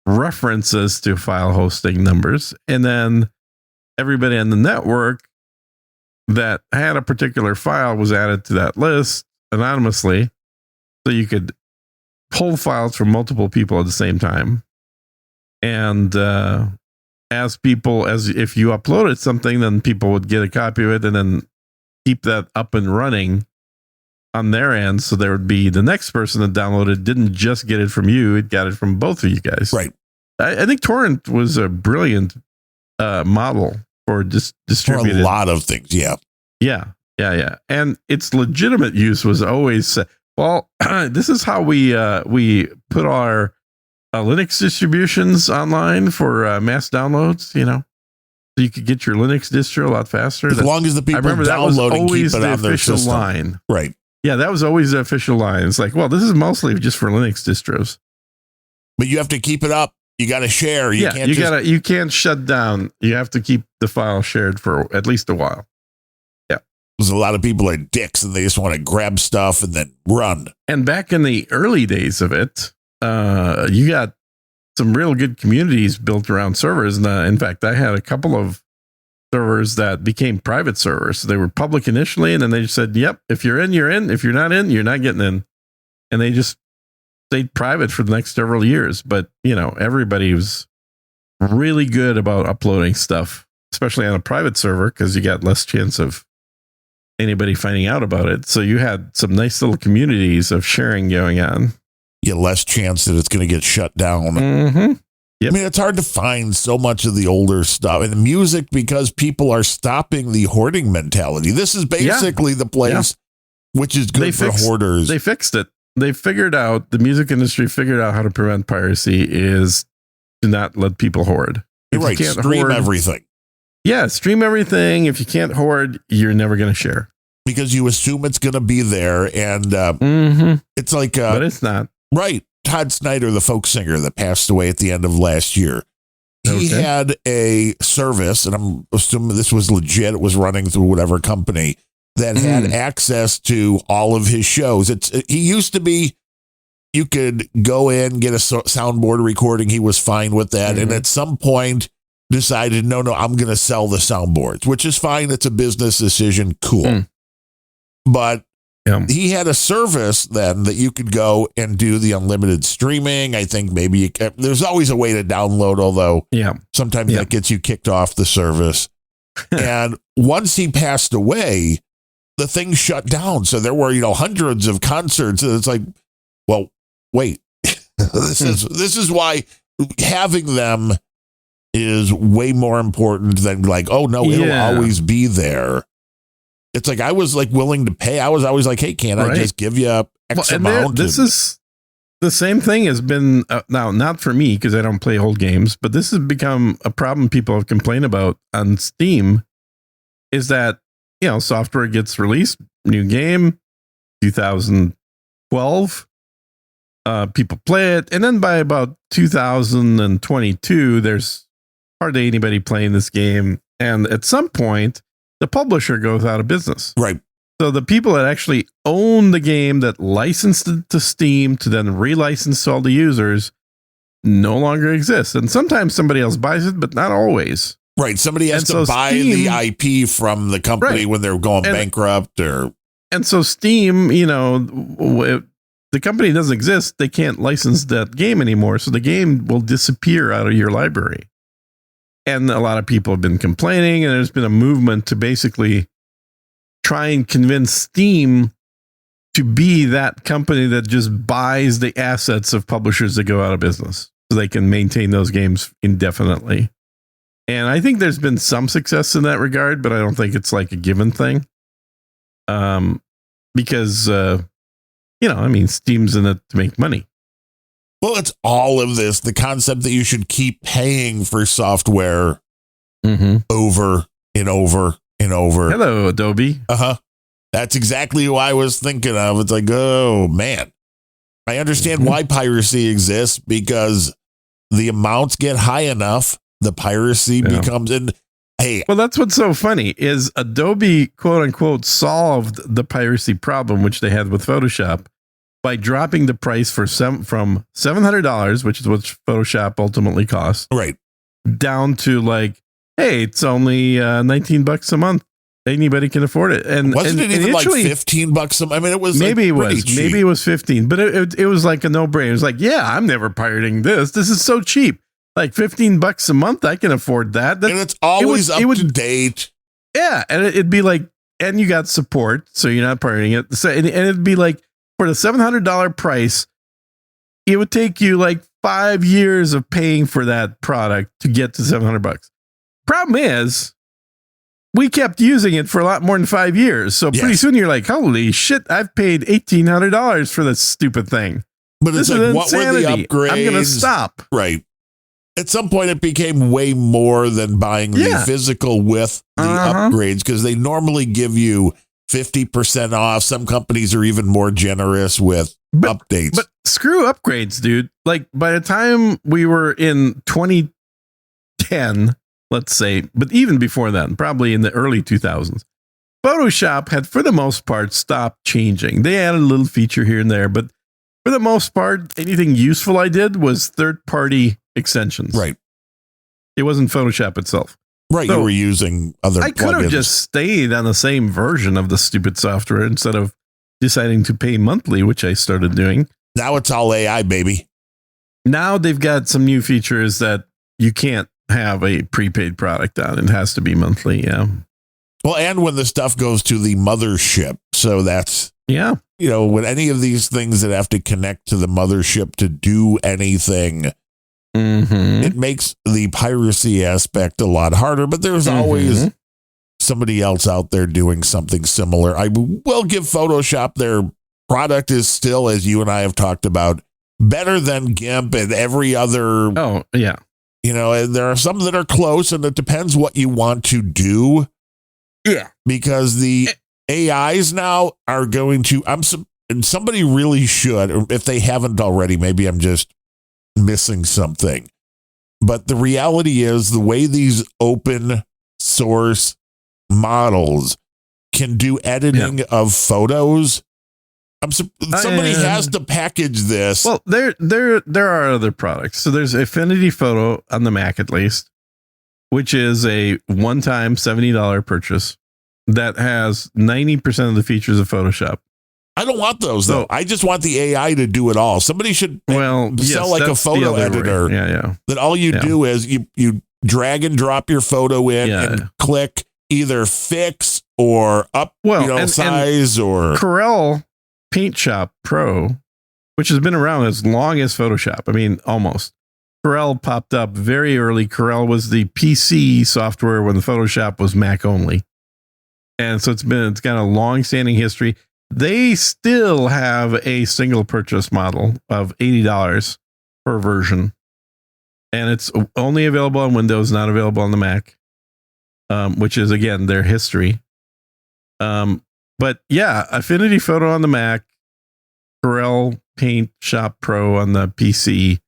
references to file hosting numbers. And then everybody on the network that had a particular file was added to that list anonymously. So you could pull files from multiple people at the same time. And as if you uploaded something, then people would get a copy of it and then keep that up and running on their end. So there would be the next person that downloaded didn't just get it from you, it got it from both of you guys. Right. I think torrent was a brilliant model for distributed. For a lot of things, yeah. Yeah. And its legitimate use was always, well, this is how we put our Linux distributions online for mass downloads, you know, so you could get your Linux distro a lot faster. As long as the people download and keep it on their system. Line. Right. Yeah, that was always the official line. It's like, well, this is mostly just for Linux distros. But you have to keep it up. You got to share. You can't shut down. You have to keep the file shared for at least a while. Yeah. There's a lot of people are dicks and they just want to grab stuff and then run. And back in the early days of it, you got some real good communities built around servers. And in fact, I had a couple of servers that became private servers. So they were public initially, and then they just said, yep, if you're in, you're in. If you're not in, you're not getting in. And they just stayed private for the next several years. But, you know, everybody was really good about uploading stuff, especially on a private server, because you got less chance of anybody finding out about it. So you had some nice little communities of sharing going on. You have less chance that it's going to get shut down. Mm-hmm. Yep. I mean, it's hard to find so much of the older stuff and the music because people are stopping the hoarding mentality. This is basically the place which is good for hoarders. They fixed it. They figured out, the music industry figured out how to prevent piracy is to not let people hoard. You're right. Stream everything. Yeah, stream everything. If you can't hoard, you're never going to share. Because you assume it's going to be there. And it's like... but it's not. Right. Todd Snyder, the folk singer that passed away at the end of last year. He had a service, and I'm assuming this was legit. It was running through whatever company that had access to all of his shows. He used to be, you could go in, get a soundboard recording. He was fine with that. And at some point decided, no, I'm going to sell the soundboards, which is fine. It's a business decision. Cool. But he had a service then that you could go and do the unlimited streaming. I think maybe there's always a way to download, although sometimes that gets you kicked off the service. And once he passed away, the thing shut down. So there were, hundreds of concerts. And it's like, well, wait, this is why having them is way more important than like, oh no, it'll always be there. It's like, I was like willing to pay. I was always like, hey, can't I just give you X and amount. this is the same thing has been now, not for me because I don't play old games, but this has become a problem people have complained about on Steam is that, software gets released, new game, 2012, people play it. And then by about 2022, there's hardly anybody playing this game. And at some point, the publisher goes out of business. Right. So the people that actually own the game that licensed it to Steam to then relicense to all the users no longer exist. And sometimes somebody else buys it, but not always. Right. Somebody has And to so buy Steam- the IP from the company Right. when they're going bankrupt or. And so Steam, the company doesn't exist. They can't license that game anymore. So the game will disappear out of your library. And a lot of people have been complaining, and there's been a movement to basically try and convince Steam to be that company that just buys the assets of publishers that go out of business so they can maintain those games indefinitely. And I think there's been some success in that regard, but I don't think it's like a given thing. Because, Steam's in it to make money. Well, it's all of this. The concept that you should keep paying for software over and over and over. Hello, Adobe. That's exactly who I was thinking of. It's like, oh, man. I understand why piracy exists because the amounts get high enough, the piracy becomes in. Hey, well, that's what's so funny is Adobe, quote unquote, solved the piracy problem, which they had with Photoshop by dropping the price from $700, which is what Photoshop ultimately cost, right, down to like, hey, it's only $19 a month. Anybody can afford it. And wasn't it even like initially, $15 a month? I mean, it was maybe like maybe it was 15, but it was like a no-brainer. It was like, yeah, I'm never pirating this. This is so cheap. Like $15 a month, I can afford that. And it's always up to date. Yeah, and it'd be like, and you got support, so you're not pirating it. So, and it'd be like for the $700 price, it would take you like 5 years of paying for that product to get to $700. Problem is, we kept using it for a lot more than 5 years. So pretty soon you're like, holy shit, I've paid $1,800 for this stupid thing. But it's this like, is what were the insanity. upgrades? I'm going to stop. Right. At some point, it became way more than buying the physical with the upgrades because they normally give you 50% off. Some companies are even more generous with updates. But screw upgrades, dude. Like by the time we were in 2010, let's say, but even before then, probably in the early 2000s, Photoshop had, for the most part, stopped changing. They added a little feature here and there, but for the most part, anything useful I did was third-party extensions. Right. It wasn't Photoshop itself. Right. So you were using other I could have just stayed on the same version of the stupid software instead of deciding to pay monthly, which I started doing. Now it's all AI, baby. Now they've got some new features that you can't have a prepaid product on. It has to be monthly. Yeah. Well, and when the stuff goes to the mothership. So that's, when any of these things that have to connect to the mothership to do anything, it makes the piracy aspect a lot harder. But there's always somebody else out there doing something similar. I will give Photoshop, their product is still, as you and I have talked about, better than GIMP and every other. Oh, yeah. And there are some that are close, and it depends what you want to do. Yeah. Because the AIs now are going to, and somebody really should, or if they haven't already, maybe I'm just missing something. But the reality is the way these open source models can do editing of photos. Somebody has to package this. Well, there are other products. So there's Affinity Photo on the Mac, at least, which is a one-time $70 purchase that has 90% of the features of Photoshop. I don't want those, though. I just want the AI to do it all. Somebody should sell like a photo editor. Yeah. That all you do is you drag and drop your photo in and click either fix or up size or Corel Paint Shop Pro, which has been around as long as Photoshop. I mean, almost. Corel popped up very early. Corel was the PC software when the Photoshop was Mac only. And so it's got a long-standing history. they still have a single purchase model of $80 per version. And it's only available on Windows, not available on the Mac, which is, again, their history. But yeah, Affinity Photo on the Mac, Corel Paint Shop Pro on the PC.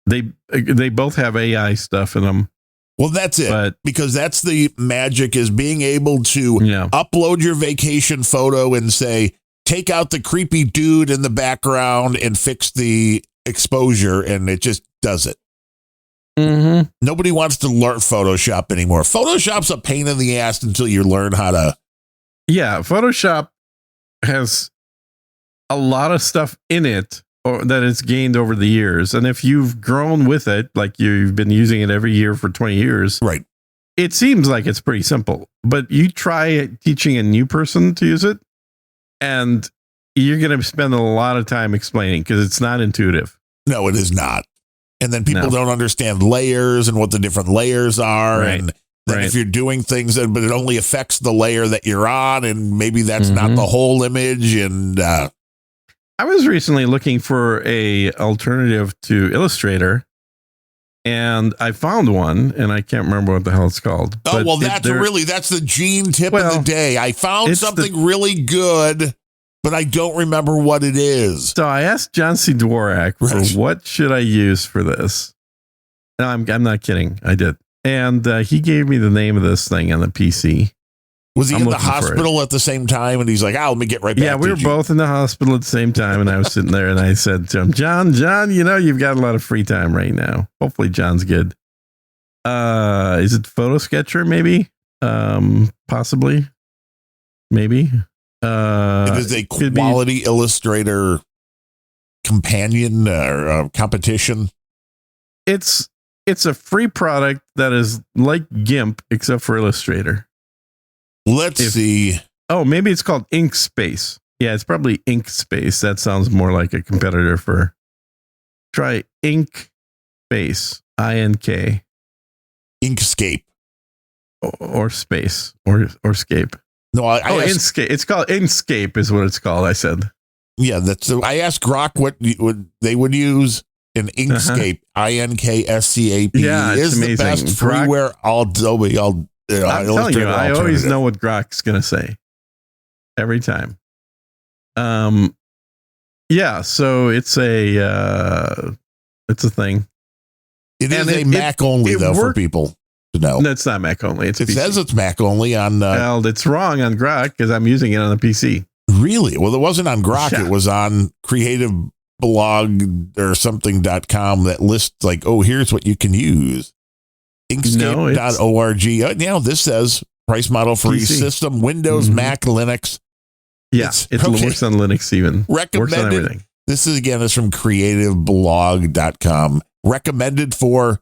They both have AI stuff in them. Well, that's it. Because that's the magic, is being able to upload your vacation photo and say, take out the creepy dude in the background and fix the exposure. And it just does it. Mm-hmm. Nobody wants to learn Photoshop anymore. Photoshop's a pain in the ass until you learn how to. Yeah, Photoshop has a lot of stuff in it that it's gained over the years. And if you've grown with it, like you've been using it every year for 20 years, right? It seems like it's pretty simple. But you try teaching a new person to use it, and you're going to spend a lot of time explaining because it's not intuitive. No, it is not. And then people don't understand layers and what the different layers are. Right. And then if you're doing things, but it only affects the layer that you're on, and maybe that's not the whole image. And I was recently looking for a alternative to Illustrator, and I found one, and I can't remember what the hell it's called. Oh, well, that's the Gene tip of the day. I found something really good, but I don't remember what it is. So I asked John C. Dvorak for what should I use for this. No, I'm not kidding. I did. And he gave me the name of this thing on the PC. Was he in the hospital at the same time? And he's like, let me get right back to you. Yeah, we were both in the hospital at the same time. And I was sitting there and I said to him, John, you've got a lot of free time right now. Hopefully John's good. Is it Photo Sketcher? Maybe, possibly, maybe. It is a quality Illustrator companion or competition. It's a free product that is like GIMP except for Illustrator. Let's see. Oh, maybe it's called Inkspace. Yeah, it's probably Inkspace. That sounds more like a competitor for. Try Inkspace. INK. Inkscape. Or space or scape. No, Inkscape. It's called Inkscape is what it's called. I said. Yeah, I asked Grok what they would use. An Inkscape, INKSCAP, is amazing. The best freeware. I'm telling you, I always know what Grok's going to say every time. Yeah, so it's a thing. It is a Mac only though for people to know. No, it's not Mac only. It says it's Mac only on. Well, it's wrong on Grok because I'm using it on the PC. Really? Well, it wasn't on Grok. Yeah. It was on Creative Blog or something.com that lists like, here's what you can use. Inkscape.org. This says price model for each system, Windows, Mac, Linux. Yeah, it works on Linux even. Recommended. Works on everything. This is from creativeblog.com. Recommended for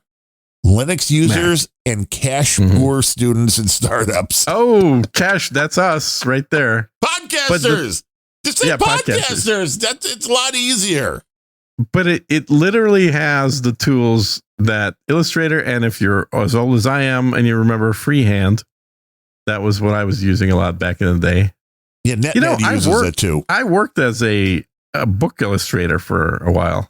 Linux users and cash poor students and startups. Oh, cash, that's us right there. Podcasters. Just say podcasters. It's a lot easier. But it literally has the tools that Illustrator, and if you're as old as I am and you remember freehand, that was what I was using a lot back in the day. Yeah, NetNet uses it too. I worked as a book illustrator for a while.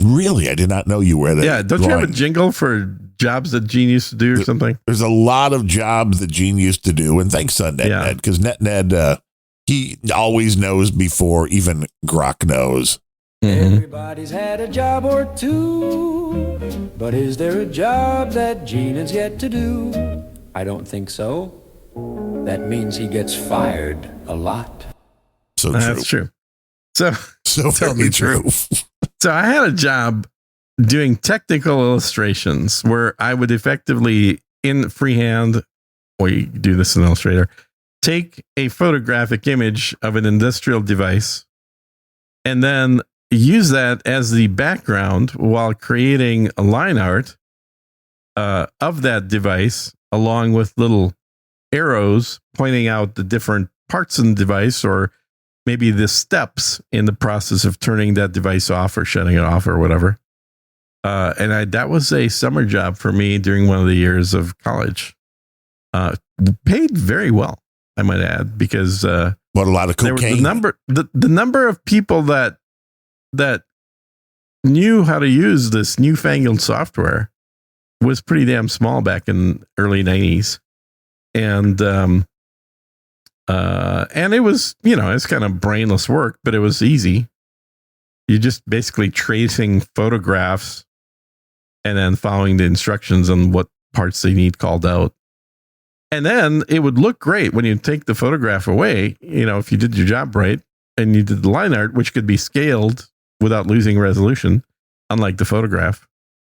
Really? I did not know you were there. Yeah, don't you have a jingle for jobs that Gene used to do or something? There's a lot of jobs that Gene used to do, and thanks to NetNet, because NetNet, he always knows before even Grok knows. Everybody's had a job or two, but is there a job that Gene has yet to do? I don't think so. That means he gets fired a lot. So true. That's true. So very true. So I had a job doing technical illustrations where I would effectively, in freehand, or you do this in Illustrator, take a photographic image of an industrial device and then use that as the background while creating a line art of that device, along with little arrows pointing out the different parts in the device, or maybe the steps in the process of turning that device off or shutting it off or whatever. And that was a summer job for me during one of the years of college. Paid very well, I might add, because What, a lot of cocaine? The number of people that knew how to use this newfangled software was pretty damn small back in early 90s. And it was, it's kind of brainless work, but it was easy. You just basically tracing photographs and then following the instructions on what parts they need called out. And then it would look great when you take the photograph away, if you did your job right and you did the line art, which could be scaled without losing resolution, unlike the photograph.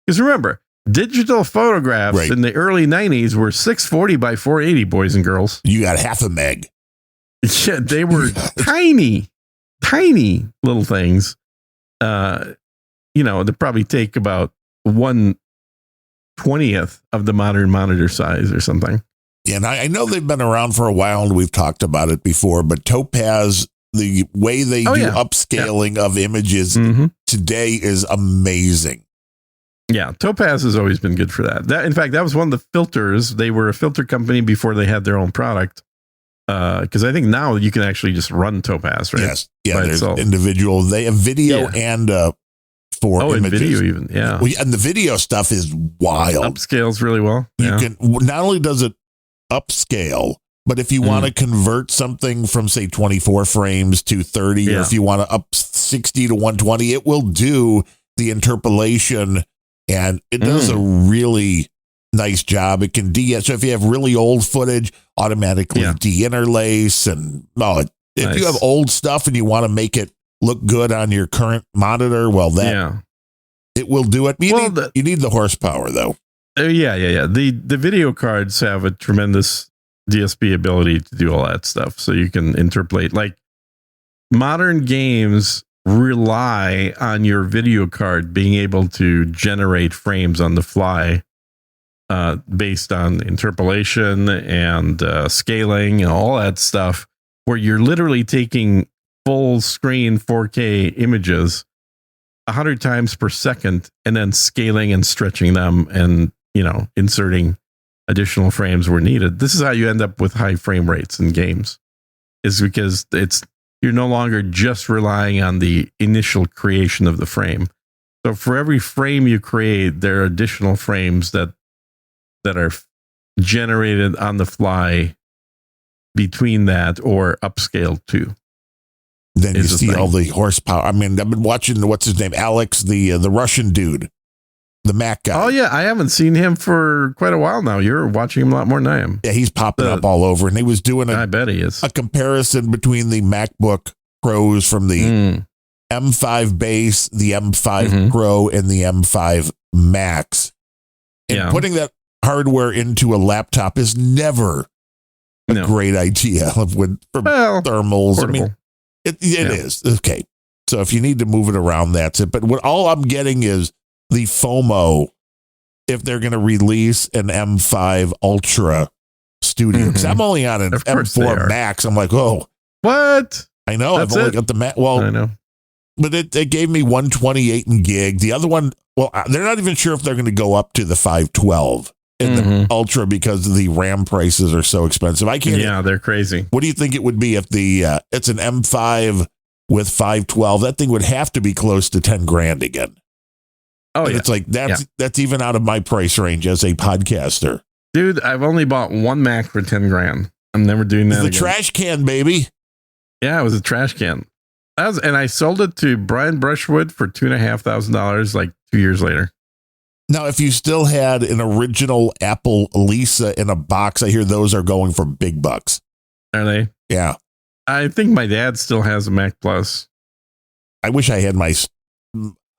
Because remember, digital photographs in the early 90s were 640 by 480, boys and girls. You got half a meg. Yeah, they were tiny little things. They probably take about 1/20th of the modern monitor size or something. Yeah, and I know they've been around for a while and we've talked about it before, but Topaz, the way they do upscaling of images today is amazing. Yeah, Topaz has always been good for that. In fact, that was one of the filters. They were a filter company before they had their own product. Because I think now you can actually just run Topaz, right? Yes. Yeah, there's individual. They have video and for images. And video even, yeah. Well, and the video stuff is wild. Upscales really well. You can, not only does it upscale, but if you want to convert something from, say, 24 frames to 30, or if you want to up 60 to 120, it will do the interpolation, and it does a really nice job. It can so if you have really old footage, automatically de-interlace, and if you have old stuff and you want to make it look good on your current monitor, it will do it. You need the horsepower though. The video cards have a tremendous DSP ability to do all that stuff, so you can interpolate. Like, modern games rely on your video card being able to generate frames on the fly, based on interpolation and scaling and all that stuff, where you're literally taking full screen 4K images 100 times per second and then scaling and stretching them and, inserting additional frames where needed. This is how you end up with high frame rates in games, is because you're no longer just relying on the initial creation of the frame. So for every frame you create, there are additional frames that are generated on the fly between that or upscaled too. Then you see all the horsepower. I mean, I've been watching, what's his name? Alex, the Russian dude, the Mac guy. Oh yeah. I haven't seen him for quite a while now. You're watching him a lot more than I am. Yeah. He's popping up all over, and he was doing I bet he is. A comparison between the MacBook Pros from the M5 base, the M5 Pro, and the M5 Max. And putting that hardware into a laptop is never a great idea for thermals. Portable. I mean, it is. Okay. So if you need to move it around, that's it. But all I'm getting is the FOMO if they're going to release an M5 Ultra Studio. Because I'm only on an M4 Max. I'm like, oh. What? I know. I've only got the Max. Well, I know. But it gave me 128 in gig. The other one, they're not even sure if they're going to go up to the 512 in the Ultra because the RAM prices are so expensive. I can't. Yeah, they're crazy. What do you think it would be if it's an M5 with 512? That thing would have to be close to 10 grand again. Oh, and it's like that's even out of my price range as a podcaster. Dude, I've only bought one Mac for 10 grand. I'm never doing that. The trash can, baby. Yeah, it was a trash can. And I sold it to Brian Brushwood for $2,500 like 2 years later. Now, if you still had an original Apple Lisa in a box, I hear those are going for big bucks. Are they? Yeah. I think my dad still has a Mac Plus. I wish I had my...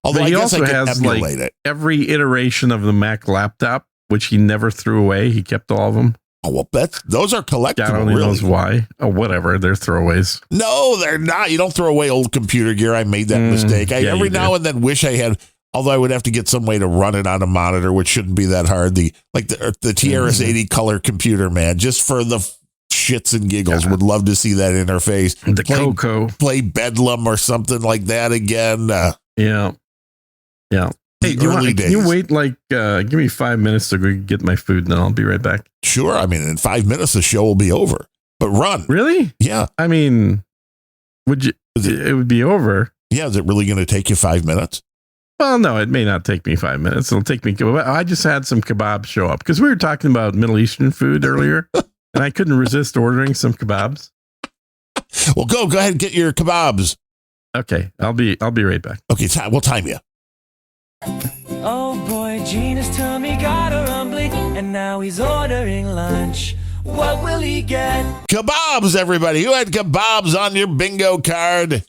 Although I guess I could emulate it. Every iteration of the Mac laptop, which he never threw away. He kept all of them. Oh, well, those are collectible. God only knows why. Oh, whatever. They're throwaways. No, they're not. You don't throw away old computer gear. I made that mistake. I every now and then wish I had... Although I would have to get some way to run it on a monitor, which shouldn't be that hard. The TRS-80 color computer, man, just for the shits and giggles, would love to see that interface. The Coco. Play Bedlam or something like that again. Yeah. Hey, can you wait give me 5 minutes to go get my food and then I'll be right back. Sure. I mean, in 5 minutes, the show will be over. but run. Really? Yeah. I mean, it would be over. Yeah. Is it really going to take you 5 minutes? Well, no, it may not take me 5 minutes. It'll take me. I just had some kebabs show up because we were talking about Middle Eastern food earlier, and I couldn't resist ordering some kebabs. Well, go ahead and get your kebabs. Okay, I'll be right back. Okay, we'll time you. Oh boy, Gina's tummy got a rumbling, and now he's ordering lunch. What will he get? Kebabs, everybody. Who had kebabs on your bingo card?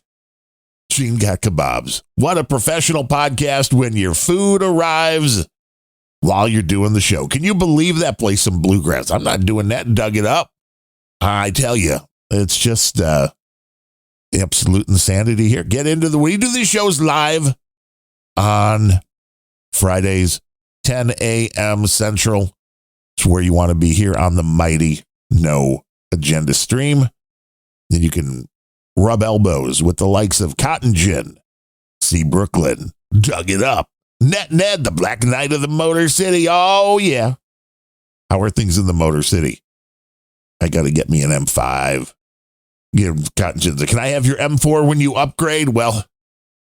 Gene got kebabs. What a professional podcast when your food arrives while you're doing the show. Can you believe that? Play some bluegrass. I'm not doing that. Dug it up. I tell you, it's just absolute insanity here. Get into we do these shows live on Fridays, 10 a.m. Central. It's where you want to be here on the mighty No Agenda stream. Then you can rub elbows with the likes of Cotton Gin, C. Brooklyn, Dug It Up, Ned, the Black Knight of the Motor City. Oh, yeah. How are things in the Motor City? I got to get me an M5. Give Cotton Gin. Can I have your M4 when you upgrade? Well,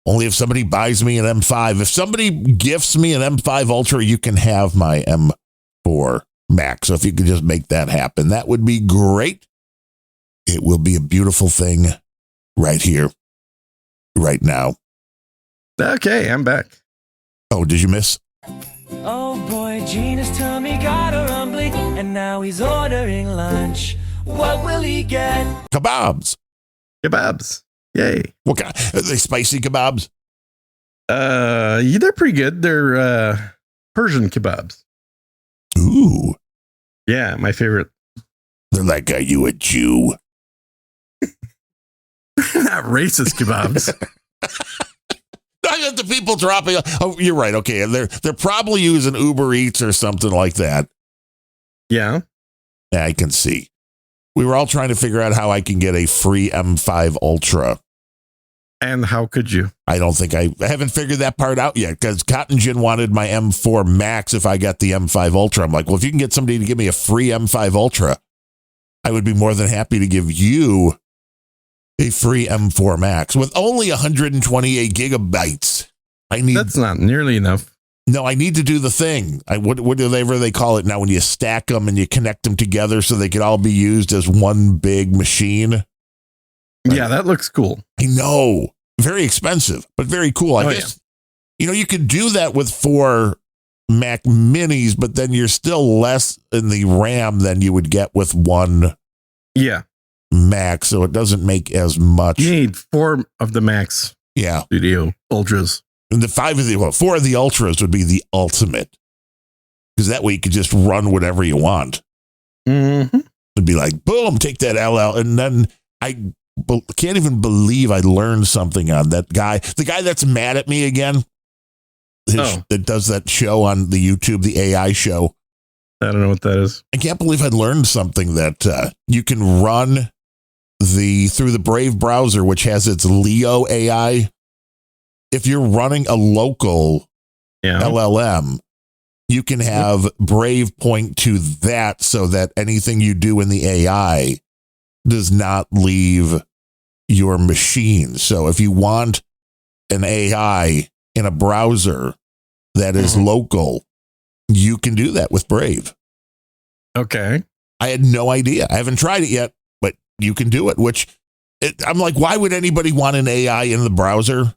only if somebody buys me an M5. If somebody gifts me an M5 Ultra, you can have my M4 Max. So if you could just make that happen, that would be great. It will be a beautiful thing right here, right now. Okay, I'm back. Oh, did you miss? Oh boy, Gina's tummy got a rumbling, and now he's ordering lunch. What will he get? Kebabs. Kebabs. Yay. What kind? Are they spicy kebabs? Yeah, they're pretty good. They're Persian kebabs. Ooh. Yeah, my favorite. They're like, are you a Jew? Not racist kebabs. I got the people dropping. Oh, you're right. Okay, they're probably using Uber Eats or something like that. Yeah. Yeah, I can see. We were all trying to figure out how I can get a free M5 Ultra. And how could you? I don't think I haven't figured that part out yet because Cotton Gin wanted my M4 Max if I got the M5 Ultra. I'm like, well, if you can get somebody to give me a free M5 Ultra, I would be more than happy to give you a free M4 Max with only 128 gigabytes. That's not nearly enough. No, I need to do the thing. Whatever they call it now when you stack them and you connect them together so they could all be used as one big machine. Yeah, that looks cool. I know. Very expensive, but very cool. I guess, you could do that with 4 Mac Minis, but then you're still less in the RAM than you would get with one Mac, so it doesn't make as much. You need 4 of the Max Studio Ultras. And the 4 of the Ultras would be the ultimate. Because that way you could just run whatever you want. Mm-hmm. It'd be like, boom, take that LL. And then I can't even believe I learned something on that guy. The guy that's mad at me again, that does that show on the YouTube, the AI show. I don't know what that is. I can't believe I learned something that you can run through the Brave browser, which has its Leo AI. If you're running a local LLM, you can have Brave point to that so that anything you do in the AI does not leave your machine. So if you want an AI in a browser that is local, you can do that with Brave. Okay. I had no idea. I haven't tried it yet, but you can do it, I'm like, why would anybody want an AI in the browser?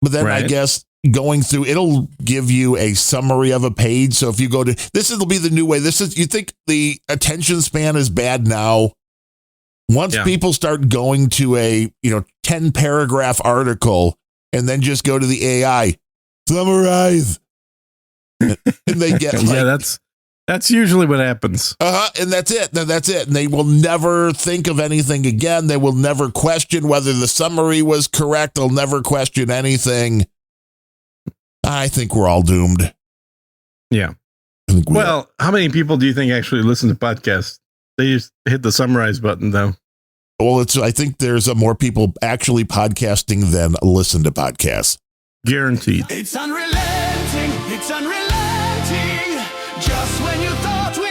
But then I guess going through, it'll give you a summary of a page. So if you go to, it'll be the new way. You think the attention span is bad now? Once people start going to a 10 paragraph article and then just go to the AI, summarize. And they get that's usually what happens. And that's it. That's it. And they will never think of anything again. They will never question whether the summary was correct. They'll never question anything. I think we're all doomed. Yeah. Well, how many people do you think actually listen to podcasts? They just hit the summarize button, though. Well, I think there's more people actually podcasting than listen to podcasts. Guaranteed. It's unrelenting. It's unrelenting. Just when you thought we